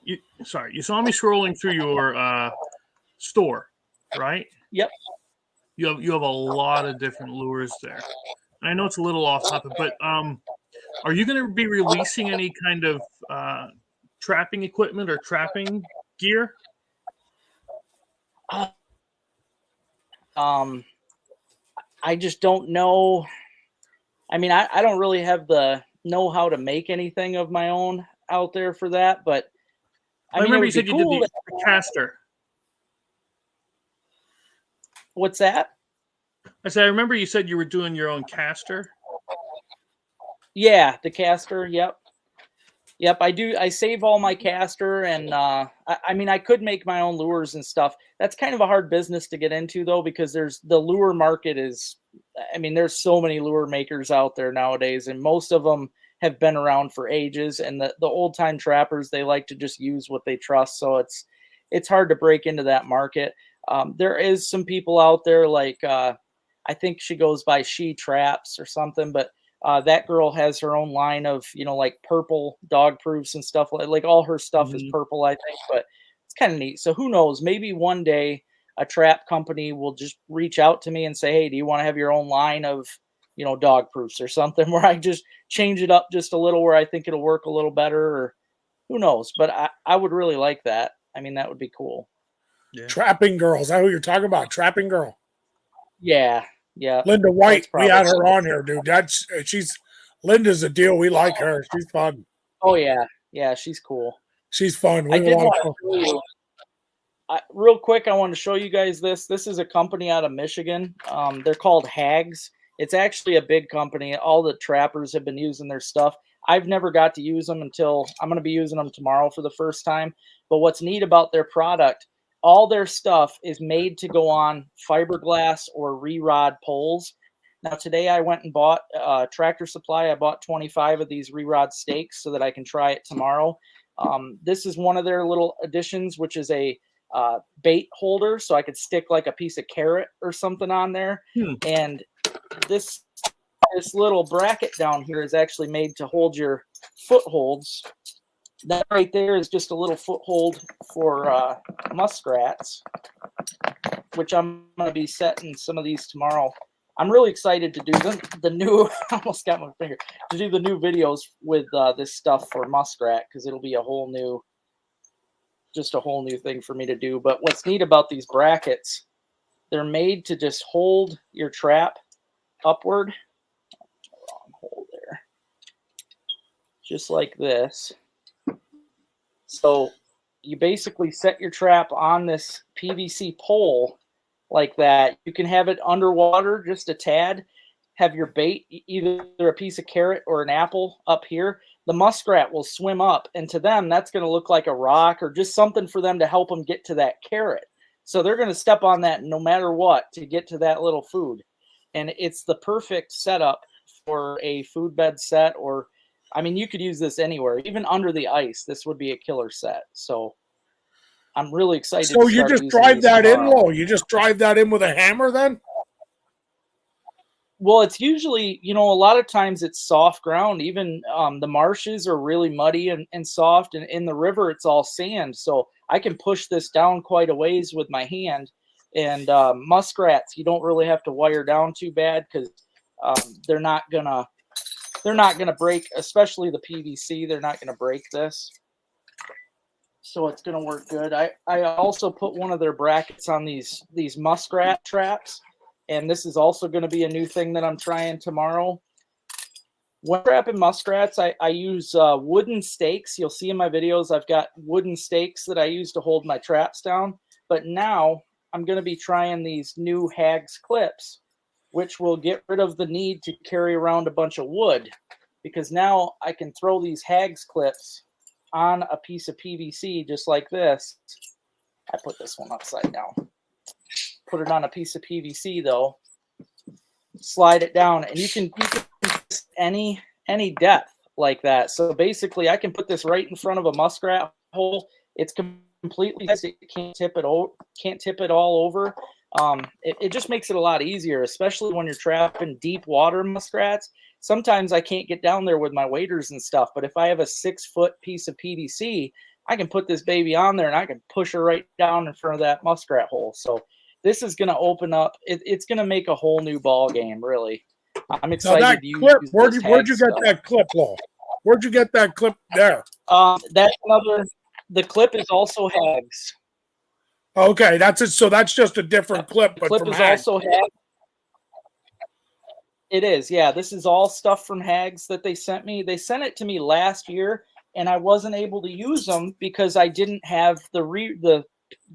You saw me scrolling through your store, right? Yep. You have a lot of different lures there. I know it's a little off topic, but are you going to be releasing any kind of trapping equipment or trapping gear? I just don't know. I mean, I don't really have the know-how to make anything of my own out there for that, but I remember you said you did cool the caster. What's that? I said I remember you said you were doing your own caster. Yeah, the caster. Yep. Yep, I do. I save all my caster, and I mean, I could make my own lures and stuff. That's kind of a hard business to get into, though, because the lure market is. I mean, there's so many lure makers out there nowadays, and most of them have been around for ages. And the old time trappers, they like to just use what they trust, so it's hard to break into that market. There is some people out there like I think she goes by She Traps or something, but that girl has her own line of, like purple dog proofs and stuff. Like all her stuff is purple, I think, but it's kind of neat. So who knows? Maybe one day a trap company will just reach out to me and say, hey, do you want to have your own line of, dog proofs or something where I just change it up just a little where I think it'll work a little better, or who knows? But I would really like that. I mean, that would be cool. Yeah. Trapping Girl. Is that who you're talking about? Trapping Girl. Yeah. Yeah. Linda White. We had her on here, dude. Linda's a deal. We like her. She's fun. Oh yeah. Yeah. She's cool. She's fun. I did want to show you, real quick, I want to show you guys this. This is a company out of Michigan. They're called Hags. It's actually a big company. All the trappers have been using their stuff. I've never got to use them until I'm going to be using them tomorrow for the first time. But what's neat about their product, all their stuff is made to go on fiberglass or re-rod poles. Now, today I went and bought Tractor Supply. I bought 25 of these re-rod stakes so that I can try it tomorrow. This is one of their little additions, which is a bait holder. So I could stick like a piece of carrot or something on there. And this little bracket down here is actually made to hold your footholds. That right there is just a little foothold for muskrats, which I'm going to be setting some of these tomorrow. I'm really excited to do the new, I almost got my finger, to do the new videos with this stuff for muskrat, because it'll be a whole new thing for me to do. But what's neat about these brackets, they're made to just hold your trap upward. Wrong hole there. Just like this. So you basically set your trap on this PVC pole like that. You can have it underwater just a tad, have your bait, either a piece of carrot or an apple up here. The muskrat will swim up, and to them, that's going to look like a rock or just something for them to help them get to that carrot. So they're going to step on that no matter what to get to that little food. And it's the perfect setup for a food bed set, or I mean, you could use this anywhere, even under the ice. This would be a killer set. So I'm really excited. So you just drive that in low. You just drive that in with a hammer then? Well, it's usually, a lot of times it's soft ground. Even the marshes are really muddy and soft. And in the river, it's all sand. So I can push this down quite a ways with my hand. And muskrats, you don't really have to wire down too bad, because they're not gonna break, especially the PVC. They're not gonna break this, so it's gonna work good. I also put one of their brackets on these muskrat traps, and this is also going to be a new thing that I'm trying tomorrow. When trapping muskrats, I use wooden stakes. You'll see in my videos I've got wooden stakes that I use to hold my traps down. But now I'm going to be trying these new Hags clips, which will get rid of the need to carry around a bunch of wood, because now I can throw these Hags clips on a piece of PVC just like this. I put this one upside down. Put it on a piece of PVC though. Slide it down, and you can any depth like that. So basically, I can put this right in front of a muskrat hole. It's completely, it can't tip it all over. It just makes it a lot easier, especially when you're trapping deep water muskrats. Sometimes I can't get down there with my waders and stuff, but if I have a 6-foot piece of PVC, I can put this baby on there and I can push her right down in front of that muskrat hole. So this is going to open up. It's going to make a whole new ball game, really. I'm excited to use clip. Where'd you get that clip, Lowell? Where'd you get that clip there? That's another. The clip is also Hags. Okay, that's it. So that's just a different clip. The clip is also Hags. It is, yeah. This is all stuff from Hags that they sent me. They sent it to me last year, and I wasn't able to use them because I didn't have the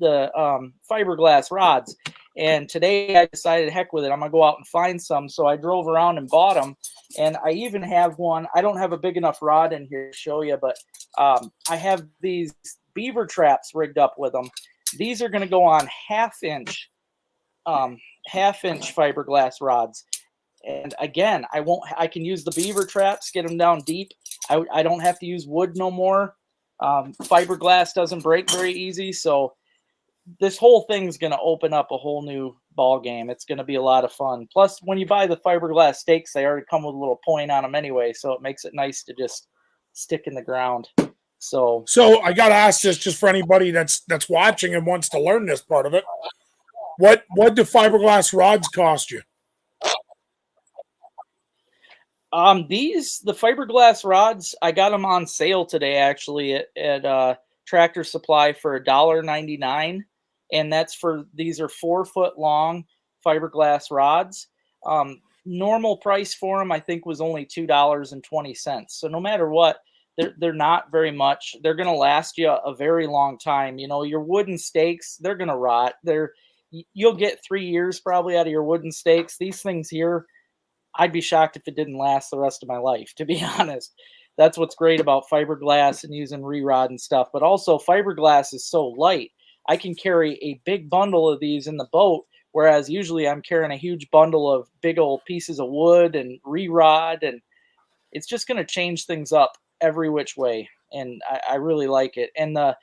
fiberglass rods. And today I decided, heck with it, I'm going to go out and find some. So I drove around and bought them. And I even have one. I don't have a big enough rod in here to show you, but I have these beaver traps rigged up with them. These are going to go on half-inch fiberglass rods. And again, I can use the beaver traps, get them down deep. I don't have to use wood no more. Fiberglass doesn't break very easy. So this whole thing's going to open up a whole new ball game. It's going to be a lot of fun. Plus, when you buy the fiberglass stakes, they already come with a little point on them anyway. So it makes it nice to just stick in the ground. So I got to ask this just for anybody that's watching and wants to learn this part of it. What do fiberglass rods cost you? The fiberglass rods, I got them on sale today actually at Tractor Supply for $1.99, and these are 4 foot long fiberglass rods. Normal price for them I think was only $2.20. So no matter what, they're not very much. They're going to last you a very long time. You know, your wooden stakes, they're going to rot. You'll get 3 years probably out of your wooden stakes. These things here, I'd be shocked if it didn't last the rest of my life, to be honest. That's what's great about fiberglass and using re-rod and stuff. But also fiberglass is so light. I can carry a big bundle of these in the boat, whereas usually I'm carrying a huge bundle of big old pieces of wood and re-rod, and it's just going to change things up every which way. And I really like it. And the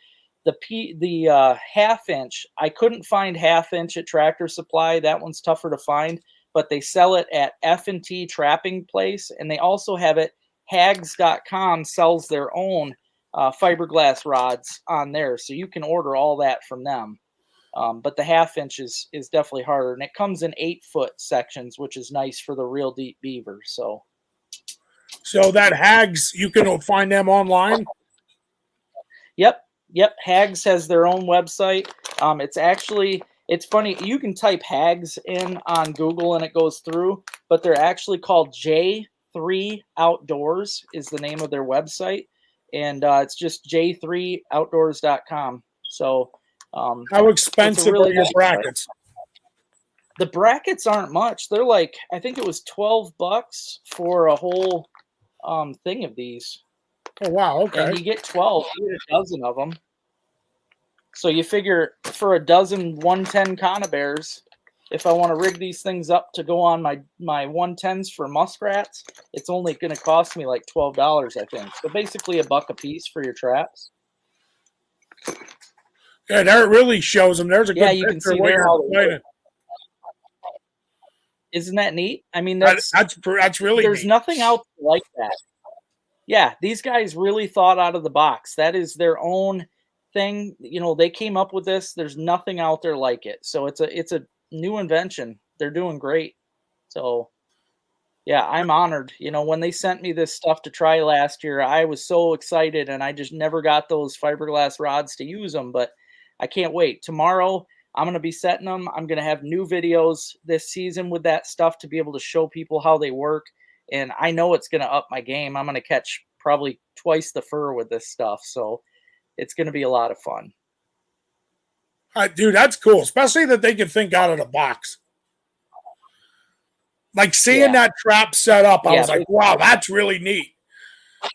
half-inch, I couldn't find half-inch at Tractor Supply. That one's tougher to find. But they sell it at F&T Trapping Place, and they also have it. Hags.com sells their own fiberglass rods on there, so you can order all that from them. But the half-inch is definitely harder, and it comes in 8-foot sections, which is nice for the real deep beaver. So that Hags, you can find them online? Yep. Hags has their own website. It's funny, you can type Hags in on Google and it goes through, but they're actually called J3 Outdoors is the name of their website. And it's just j3outdoors.com. So how expensive are your brackets? The brackets aren't much. They're like, I think it was $12 for a whole thing of these. Oh, wow. Okay. And you get 12, you get a dozen of them. So you figure for a dozen 110 conibears, if I want to rig these things up to go on my 110s for muskrats, it's only going to cost me like $12, I think. So basically $1 a piece for your traps. Yeah, there it really shows them. There's a good you can picture see where there how you're playing. Isn't that neat? I mean, that's really there's neat. Nothing out like that. Yeah, these guys really thought out of the box. That is their own thing. You know, they came up with this. There's nothing out there like it. So it's a new invention. They're doing great. So yeah, I'm honored. You know, when they sent me this stuff to try last year, I was so excited, and I just never got those fiberglass rods to use them, but I can't wait. Tomorrow I'm going to be setting them. I'm going to have new videos this season with that stuff to be able to show people how they work. And I know it's going to up my game. I'm going to catch probably twice the fur with this stuff. So it's going to be a lot of fun. Dude, that's cool. Especially that they can think out of the box. Like seeing that trap set up, I was like, wow, that's really neat.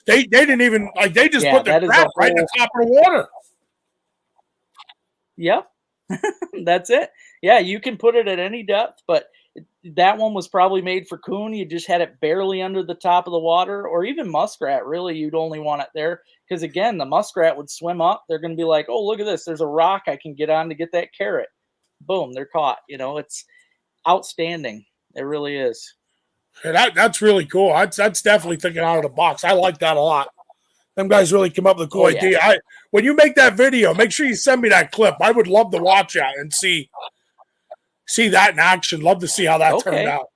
They didn't even, like, they just put the trap right in the top of the water. Yep. That's it. Yeah, you can put it at any depth, but that one was probably made for coon. You just had it barely under the top of the water, or even muskrat. Really, you'd only want it there because, again, the muskrat would swim up. They're going to be like, oh, look at this. There's a rock I can get on to get that carrot. Boom, they're caught. You know, it's outstanding. It really is. Yeah, that's really cool. That's definitely thinking out of the box. I like that a lot. Them guys really came up with a cool idea. When you make that video, make sure you send me that clip. I would love to watch that and see that in action. Love to see how that turned out.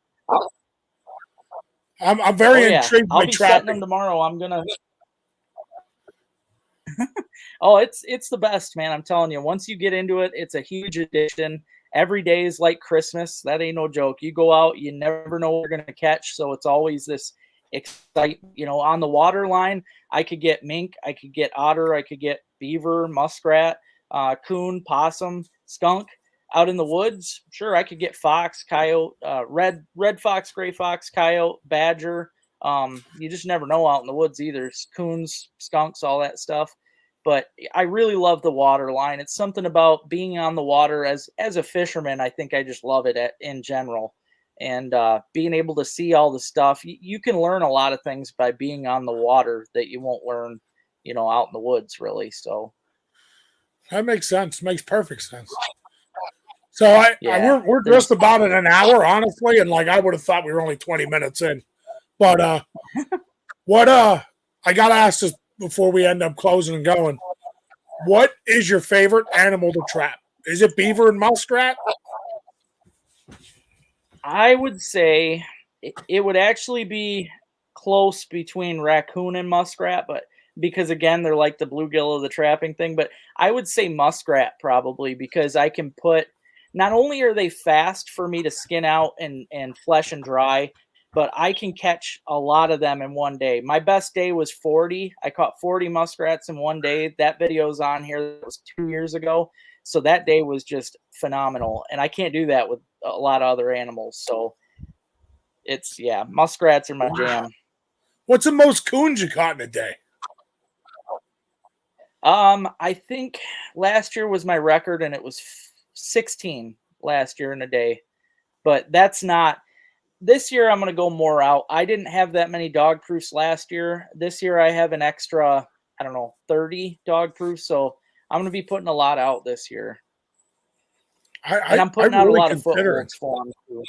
I'm very intrigued by I'll be setting them tomorrow. I'm gonna. Oh, it's the best, man. I'm telling you. Once you get into it, it's a huge addiction. Every day is like Christmas. That ain't no joke. You go out, you never know what you're gonna catch. So it's always this excitement. You know, on the water line, I could get mink, I could get otter, I could get beaver, muskrat, coon, possum, skunk. out in the woods, sure, I could get fox, coyote, red fox, gray fox, coyote, badger. You just never know out in the woods either. Coons, skunks, all that stuff. But I really love the water line. It's something about being on the water as a fisherman. I think I just love it in general. And being able to see all the stuff, you can learn a lot of things by being on the water that you won't learn, out in the woods, really. So that makes sense. Makes perfect sense. So we're just about at an hour, honestly, and like I would have thought we were only 20 minutes in. But I gotta ask this before we end up closing and going. What is your favorite animal to trap? Is it beaver and muskrat? I would say it would actually be close between raccoon and muskrat, but because again, they're like the bluegill of the trapping thing, but I would say muskrat probably because I can put, not only are they fast for me to skin out and flesh and dry, but I can catch a lot of them in one day. My best day was 40. I caught 40 muskrats in one day. That video's on here. That was 2 years ago. So that day was just phenomenal. And I can't do that with a lot of other animals. So muskrats are my jam. What's the most coons you caught in a day? I think last year was my record and it was 16 last year in a day. But that's not, this year I'm going to go more out. I didn't have that many dog proofs last year. This year I have an extra, 30 dog proofs. So I'm going to be putting a lot out this year. And I'm putting out a lot of footholds for them too.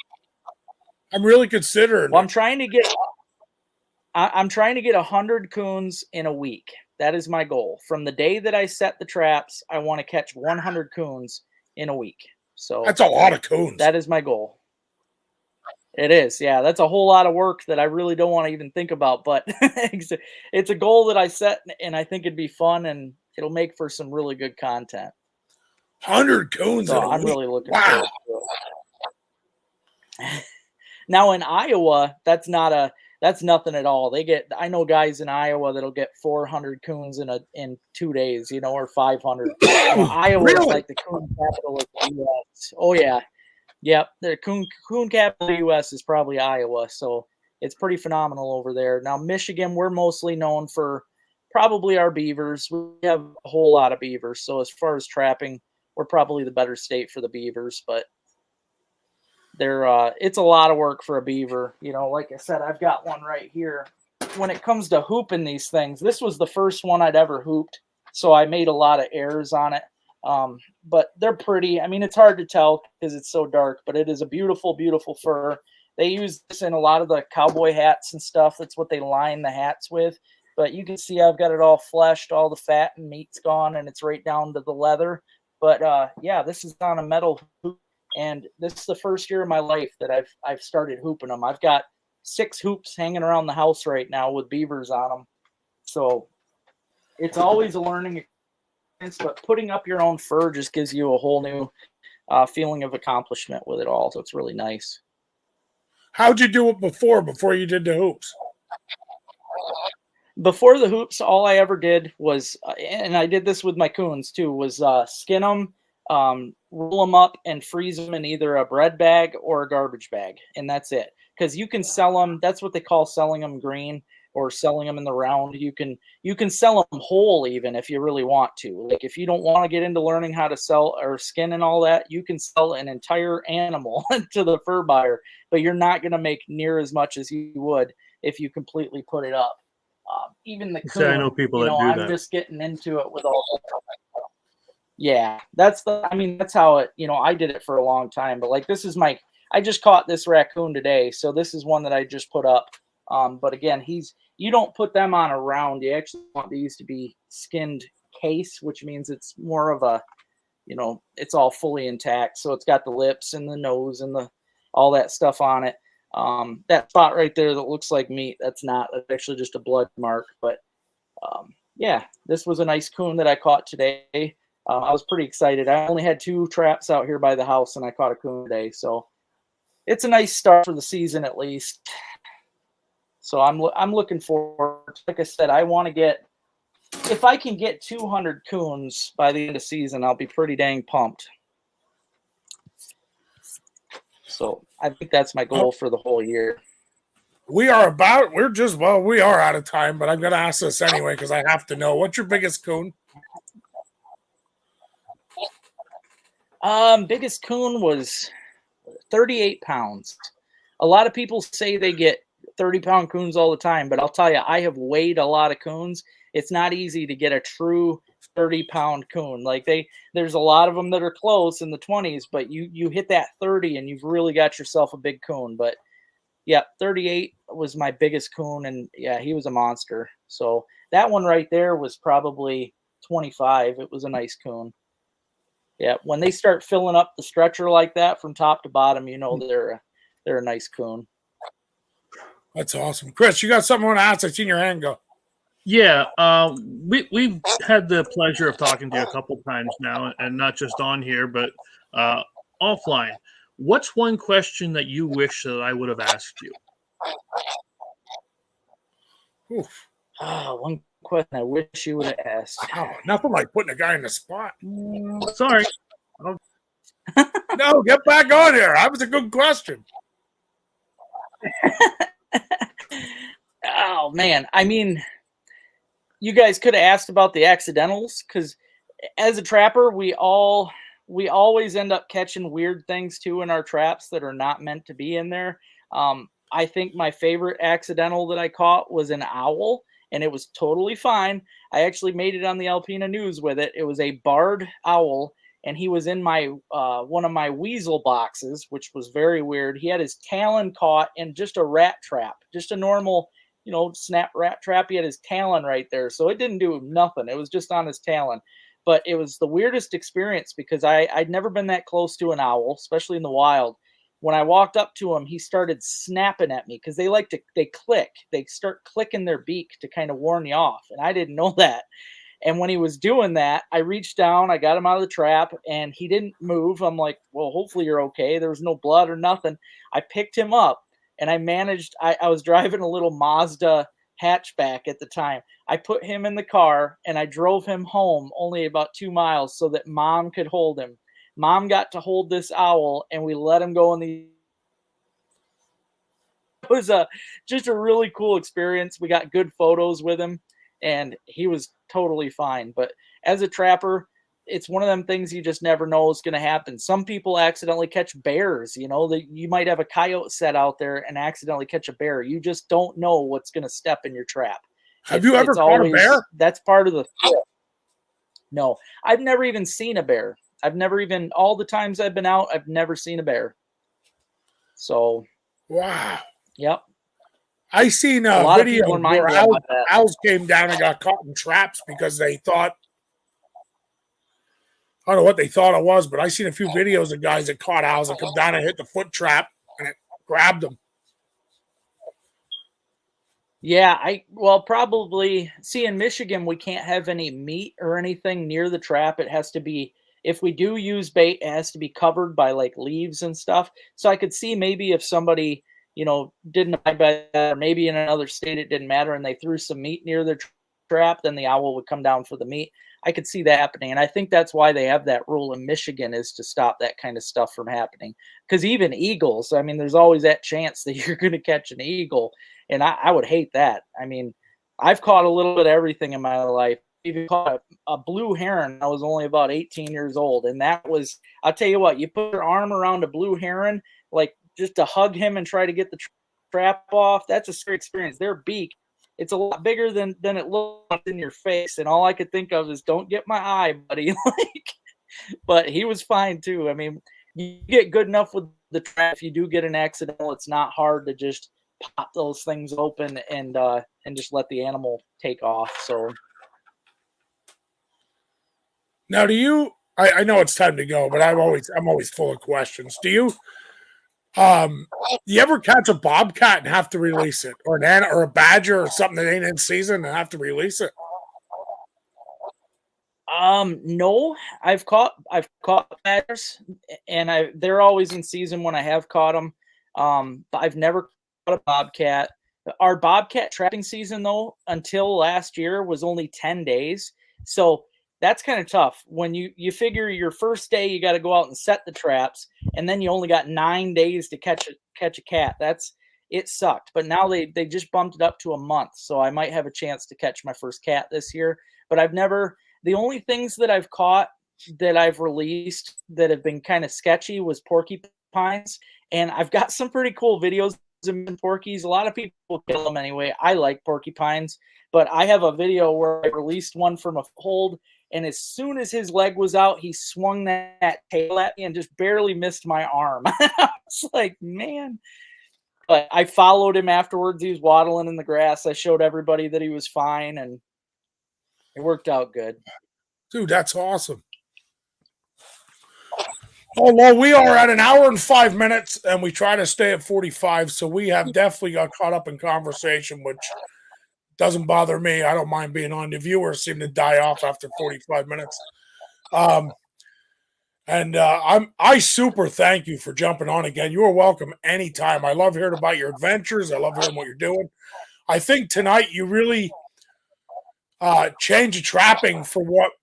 I'm really considering. Well, I'm trying to get 100 coons in a week. That is my goal. From the day that I set the traps, I want to catch 100 coons in a week. So that's a lot of coons. That is my goal. It is. Yeah, that's a whole lot of work that I really don't want to even think about, but it's a goal that I set and I think it'd be fun and it'll make for some really good content. 100 coons. So I'm really looking forward to it. Now in Iowa, that's nothing at all. I know guys in Iowa that'll get 400 coons in 2 days, or 500. Iowa is like the coon capital of the U.S. Oh yeah. Yep, the coon capital of the U.S. is probably Iowa, so it's pretty phenomenal over there. Now, Michigan, we're mostly known for probably our beavers. We have a whole lot of beavers, so as far as trapping, we're probably the better state for the beavers, but it's a lot of work for a beaver. Like I said, I've got one right here. When it comes to hooping these things, this was the first one I'd ever hooped, so I made a lot of errors on it. But they're pretty. I mean, it's hard to tell because it's so dark, but it is a beautiful, beautiful fur. They use this in a lot of the cowboy hats and stuff. That's what they line the hats with. But you can see I've got it all fleshed, all the fat and meat's gone, and it's right down to the leather. But this is on a metal hoop, and this is the first year of my life that I've started hooping them. I've got 6 hoops hanging around the house right now with beavers on them. So it's always a learning experience. But putting up your own fur just gives you a whole new feeling of accomplishment with it all. So it's really nice. How'd you do it before you did the hoops? Before the hoops, all I ever did was, and I did this with my coons too, was skin them, roll them up, and freeze them in either a bread bag or a garbage bag. And that's it. Because you can sell them. That's what they call selling them green. Or selling them in the round. You can sell them whole even if you really want to. Like if you don't want to get into learning how to sell or skin and all that, you can sell an entire animal to the fur buyer, but you're not going to make near as much as you would if you completely put it up. Even the coon, I know people that do I'm that. just getting into it with all. Yeah, that's how it. I did it for a long time, but like this is I just caught this raccoon today, so this is one that I just put up. But again, you don't put them on a round. You actually want these to be skinned case, which means it's more of a, it's all fully intact. So it's got the lips and the nose and all that stuff on it. That spot right there that looks like meat, that's actually just a blood mark. But this was a nice coon that I caught today. I was pretty excited. I only had 2 traps out here by the house and I caught a coon today. So it's a nice start for the season at least. So I'm looking forward. Like I said, I want to get, if I can get 200 coons by the end of the season, I'll be pretty dang pumped. So I think that's my goal for the whole year. We are out of time, but I'm going to ask this anyway because I have to know. What's your biggest coon? Biggest coon was 38 pounds. A lot of people say they get 30-pound coons all the time, but I'll tell you, I have weighed a lot of coons. It's not easy to get a true 30-pound coon. Like there's a lot of them that are close in the 20s, but you hit that 30 and you've really got yourself a big coon. But yeah, 38 was my biggest coon, and yeah, he was a monster. So that one right there was probably 25. It was a nice coon. Yeah, when they start filling up the stretcher like that from top to bottom, you know they're a nice coon. That's awesome. Chris, you got something I want to ask? I seen your hand go. Yeah, we've had the pleasure of talking to you a couple times now, and not just on here, but offline. What's one question that you wish that I would have asked you? Oof. One question I wish you would have asked. Oh, nothing like putting a guy in the spot. Sorry. No, get back on here. That was a good question. Oh man, I mean, you guys could have asked about the accidentals, because as a trapper, we always end up catching weird things too in our traps that are not meant to be in there. I think my favorite accidental that I caught was an owl, and it was totally fine. I actually made it on the Alpena News with it. It was a barred owl, and he was in my one of my weasel boxes, which was very weird. He had his talon caught in just a rat trap, just a normal, snap rat trap. He had his talon right there, so it didn't do nothing. It was just on his talon. But it was the weirdest experience because I'd never been that close to an owl, especially in the wild. When I walked up to him, he started snapping at me because they click. They start clicking their beak to kind of warn you off. And I didn't know that. And when he was doing that, I reached down, I got him out of the trap, and he didn't move. I'm like, well, hopefully you're okay. There was no blood or nothing. I picked him up, and I managed, I was driving a little Mazda hatchback at the time. I put him in the car, and I drove him home only about 2 miles so that Mom could hold him. Mom got to hold this owl, and we let him go in the. It was just a really cool experience. We got good photos with him, and he was totally fine. But as a trapper, it's one of them things you just never know is going to happen. Some people accidentally catch bears. You might have a coyote set out there and accidentally catch a bear. You just don't know what's going to step in your trap. Have you ever caught a bear? That's part of the. No, I've never even seen a bear. All the times I've been out, I've never seen a bear. So. Wow. Yep. I seen a video where owls came down and got caught in traps because they thought, I don't know what they thought it was, but I seen a few videos of guys that caught owls that come down and hit the foot trap and it grabbed them. Yeah, probably see in Michigan, we can't have any meat or anything near the trap. It has to be, if we do use bait, it has to be covered by like leaves and stuff. So I could see maybe if somebody, didn't abide by that, or maybe in another state it didn't matter and they threw some meat near their trap, then the owl would come down for the meat. I could see that happening. And I think that's why they have that rule in Michigan, is to stop that kind of stuff from happening. Because even eagles, I mean, there's always that chance that you're going to catch an eagle. And I would hate that. I mean, I've caught a little bit of everything in my life. Even caught a blue heron. I was only about 18 years old. And that was, I'll tell you what, you put your arm around a blue heron, like just to hug him and try to get the trap off. That's a scary experience. Their beak, it's a lot bigger than it looks in your face. And all I could think of is, don't get my eye, buddy. But he was fine too. I mean, you get good enough with the trap. If you do get an accidental, it's not hard to just pop those things open and just let the animal take off. So now, do you? I know it's time to go, but I'm always full of questions. Do you? You ever catch a bobcat and have to release it, or a badger or something that ain't in season and have to release it? No, I've caught badgers, and they're always in season when I have caught them. But I've never caught a bobcat. Our bobcat trapping season, though, until last year was only 10 days. So that's kind of tough when you figure your first day you got to go out and set the traps, and then you only got 9 days to catch a cat. It sucked. But now they just bumped it up to a month, so I might have a chance to catch my first cat this year. But the only things that I've caught that I've released that have been kind of sketchy was porcupines, and I've got some pretty cool videos of porkies. A lot of people kill them anyway. I like porcupines, but I have a video where I released one from a hold, and as soon as his leg was out, he swung that tail at me and just barely missed my arm. I was like, man. But I followed him afterwards. He was waddling in the grass. I showed everybody that he was fine, and it worked out good. Dude, that's awesome. Oh, well, we are at 1 hour and 5 minutes, and we try to stay at 45, so we have definitely got caught up in conversation, which doesn't bother me. I don't mind being on. The viewers seem to die off after 45 minutes. I super thank you for jumping on again. You are welcome anytime. I love hearing about your adventures. I love hearing what you're doing. I think tonight you really changed the trapping for what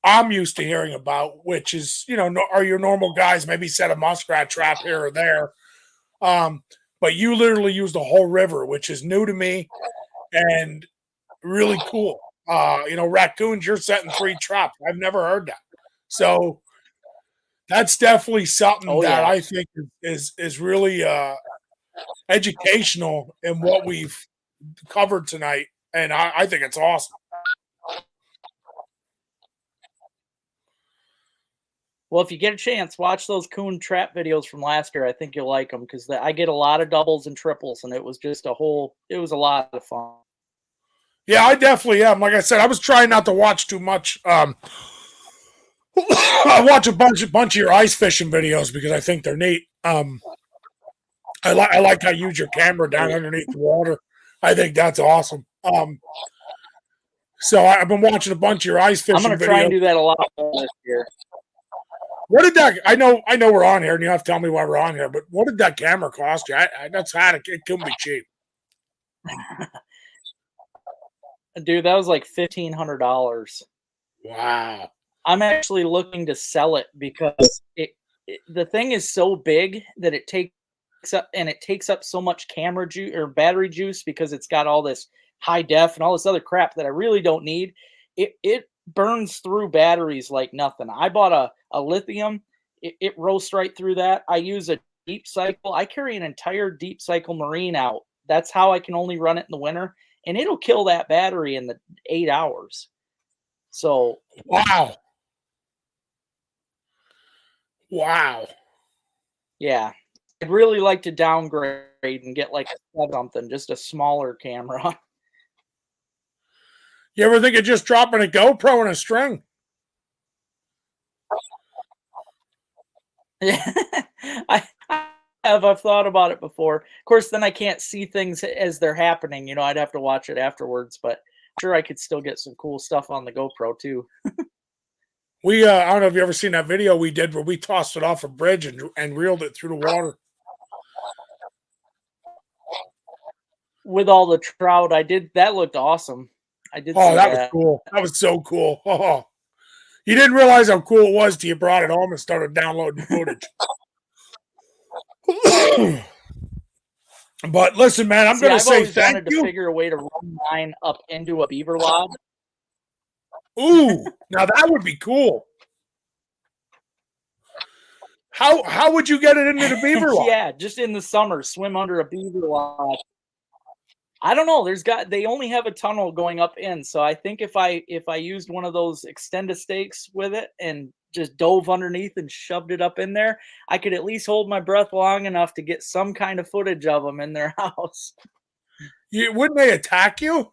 I'm used to hearing about, which is, are your normal guys maybe set a muskrat trap here or there. But you literally used the whole river, which is new to me and really cool. Raccoons, you're setting 3 traps. I've never heard that. So that's definitely something that I think is really educational in what we've covered tonight. And I think it's awesome. Well, if you get a chance, watch those coon trap videos from last year. I think you'll like them because I get a lot of doubles and triples, and it was just it was a lot of fun. Yeah, I definitely am. Like I said, I was trying not to watch too much. I watch a bunch of your ice fishing videos because I think they're neat. I like how you use your camera down underneath the water. I think that's awesome. So I've been watching a bunch of your ice fishing videos. I'm going to try and do that a lot more this year. What did that? I know we're on here, and you have to tell me why we're on here. But what did that camera cost you? That's hard. It couldn't be cheap. Dude, that was like $1,500. Wow. I'm actually looking to sell it because the thing is so big that it takes up so much camera juice or battery juice because it's got all this high def and all this other crap that I really don't need. It burns through batteries like nothing. I bought a lithium. It roasts right through that. I use a deep cycle. I carry an entire deep cycle marine out. That's how I can only run it in the winter, and it'll kill that battery in the 8 hours. So wow. Yeah, I'd really like to downgrade and get like something, just a smaller camera. You ever think of just dropping a GoPro and a string? Yeah, I've thought about it before. Of course, then I can't see things as they're happening. I'd have to watch it afterwards, but I'm sure I could still get some cool stuff on the GoPro too. We, I don't know if you ever seen that video we did where we tossed it off a bridge and reeled it through the water. With all the trout, I did. That looked awesome. I did. Oh, that was cool. That was so cool. Oh, you didn't realize how cool it was till you brought it home and started downloading footage. But listen, man, I'm going to say thank you. To figure a way to run mine up into a beaver lodge. Ooh, now that would be cool. How would you get it into the beaver lodge? Yeah, just in the summer, swim under a beaver lodge. I don't know. They only have a tunnel going up in, so I think if I used one of those extended stakes with it and just dove underneath and shoved it up in there, I could at least hold my breath long enough to get some kind of footage of them in their house. Wouldn't they attack you?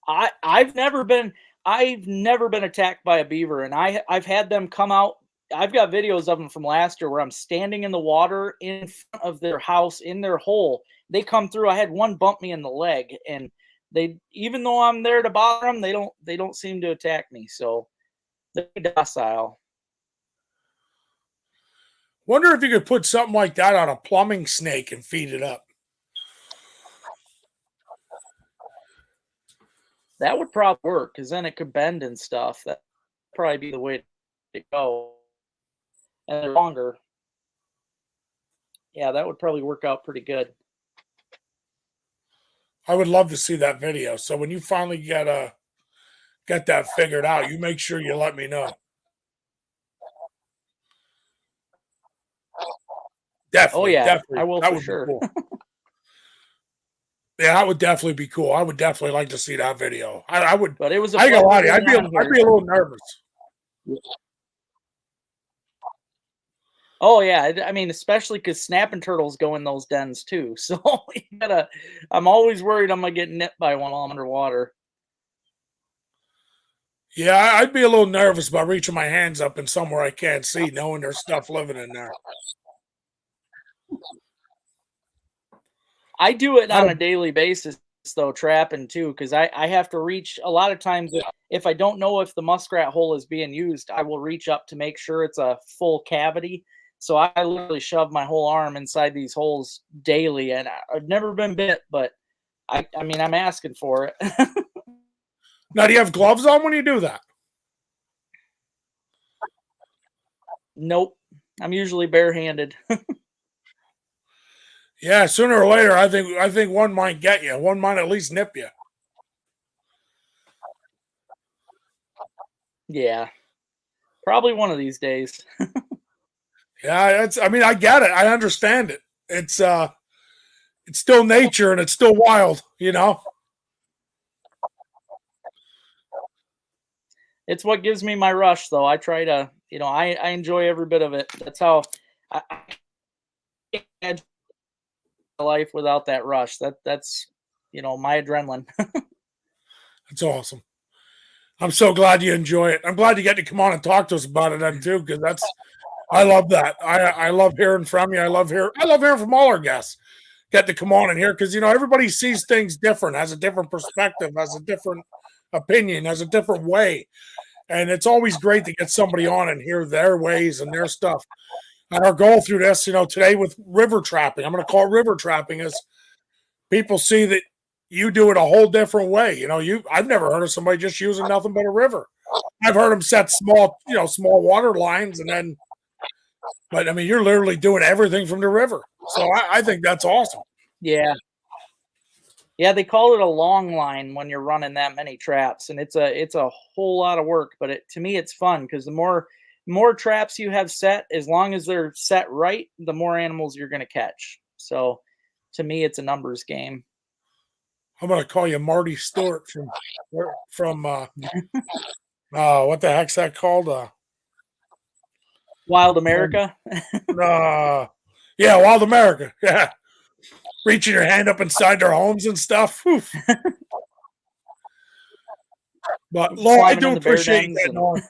I've never been attacked by a beaver, and I've had them come out. I've got videos of them from last year where I'm standing in the water in front of their house in their hole. They come through. I had one bump me in the leg, and even though I'm there to bother them, they don't seem to attack me. So they're docile. Wonder if you could put something like that on a plumbing snake and feed it up. That would probably work because then it could bend and stuff. That would probably be the way to go. And they're longer. Yeah, that would probably work out pretty good. I would love to see that video. So when you finally get that figured out, you make sure you let me know. Definitely. Oh yeah, definitely. I will That for would be sure. cool. Yeah, that would definitely be cool. I would definitely like to see that video. I would. But it was a I ain't gonna lie to you. pleasure I'd being be on a here. little nervous. Oh yeah, I mean, especially because snapping turtles go in those dens too. So I'm always worried I'm gonna get nipped by one while I'm underwater. Yeah, I'd be a little nervous about reaching my hands up in somewhere I can't see, knowing there's stuff living in there. I do it on I- a daily basis though, trapping too, because I have to reach a lot of times if I don't know if the muskrat hole is being used, I will reach up to make sure it's a full cavity. So I literally shove my whole arm inside these holes daily, and I've never been bit, but I mean, I'm asking for it. Now, do you have gloves on when you do that? Nope. I'm usually barehanded. Yeah, sooner or later, I think one might get you. One might at least nip you. Yeah. Probably one of these days. Yeah, I mean, I get it. I understand it. It's still nature and it's still wild, you know? It's what gives me my rush, though. I try to, I enjoy every bit of it. That's how I can't imagine life without that rush. That's my adrenaline. It's awesome. I'm so glad you enjoy it. I'm glad you get to come on and talk to us about it then too, because I love that. I love hearing from you. I love hearing from all our guests. Get to come on and hear because everybody sees things different, has a different perspective, has a different opinion, has a different way. And it's always great to get somebody on and hear their ways and their stuff. And our goal through this, today with river trapping, I'm going to call it river trapping, is people see that you do it a whole different way. I've never heard of somebody just using nothing but a river. I've heard them set small water lines but I mean, you're literally doing everything from the river. So I think that's awesome. Yeah. Yeah, they call it a long line when you're running that many traps, and it's a whole lot of work, but to me it's fun because the more traps you have set, as long as they're set right, the more animals you're going to catch. So to me it's a numbers game. I'm going to call you Marty Stewart from what the heck's that called? Wild America. Yeah, Wild America. Yeah. Reaching your hand up inside their homes and stuff. But Laura, I do appreciate you getting on.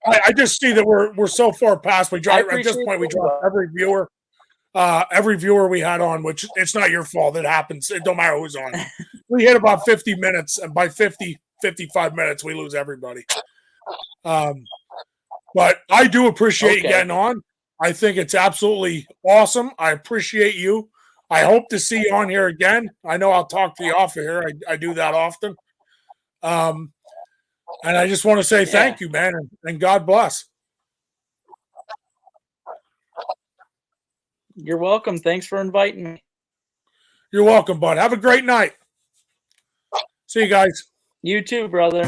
I just see that we're so far past. At this point, we drop every viewer we had on, which it's not your fault. It happens. It don't matter who's on. We hit about 50 minutes, and by 55 minutes, we lose everybody. But I do appreciate you getting on. I think it's absolutely awesome. I appreciate you. I hope to see you on here again. I know I'll talk to you off of here. I do that often. And I just want to say thank you, man, and God bless. You're welcome. Thanks for inviting me. You're welcome, bud. Have a great night. See you guys. You too, brother.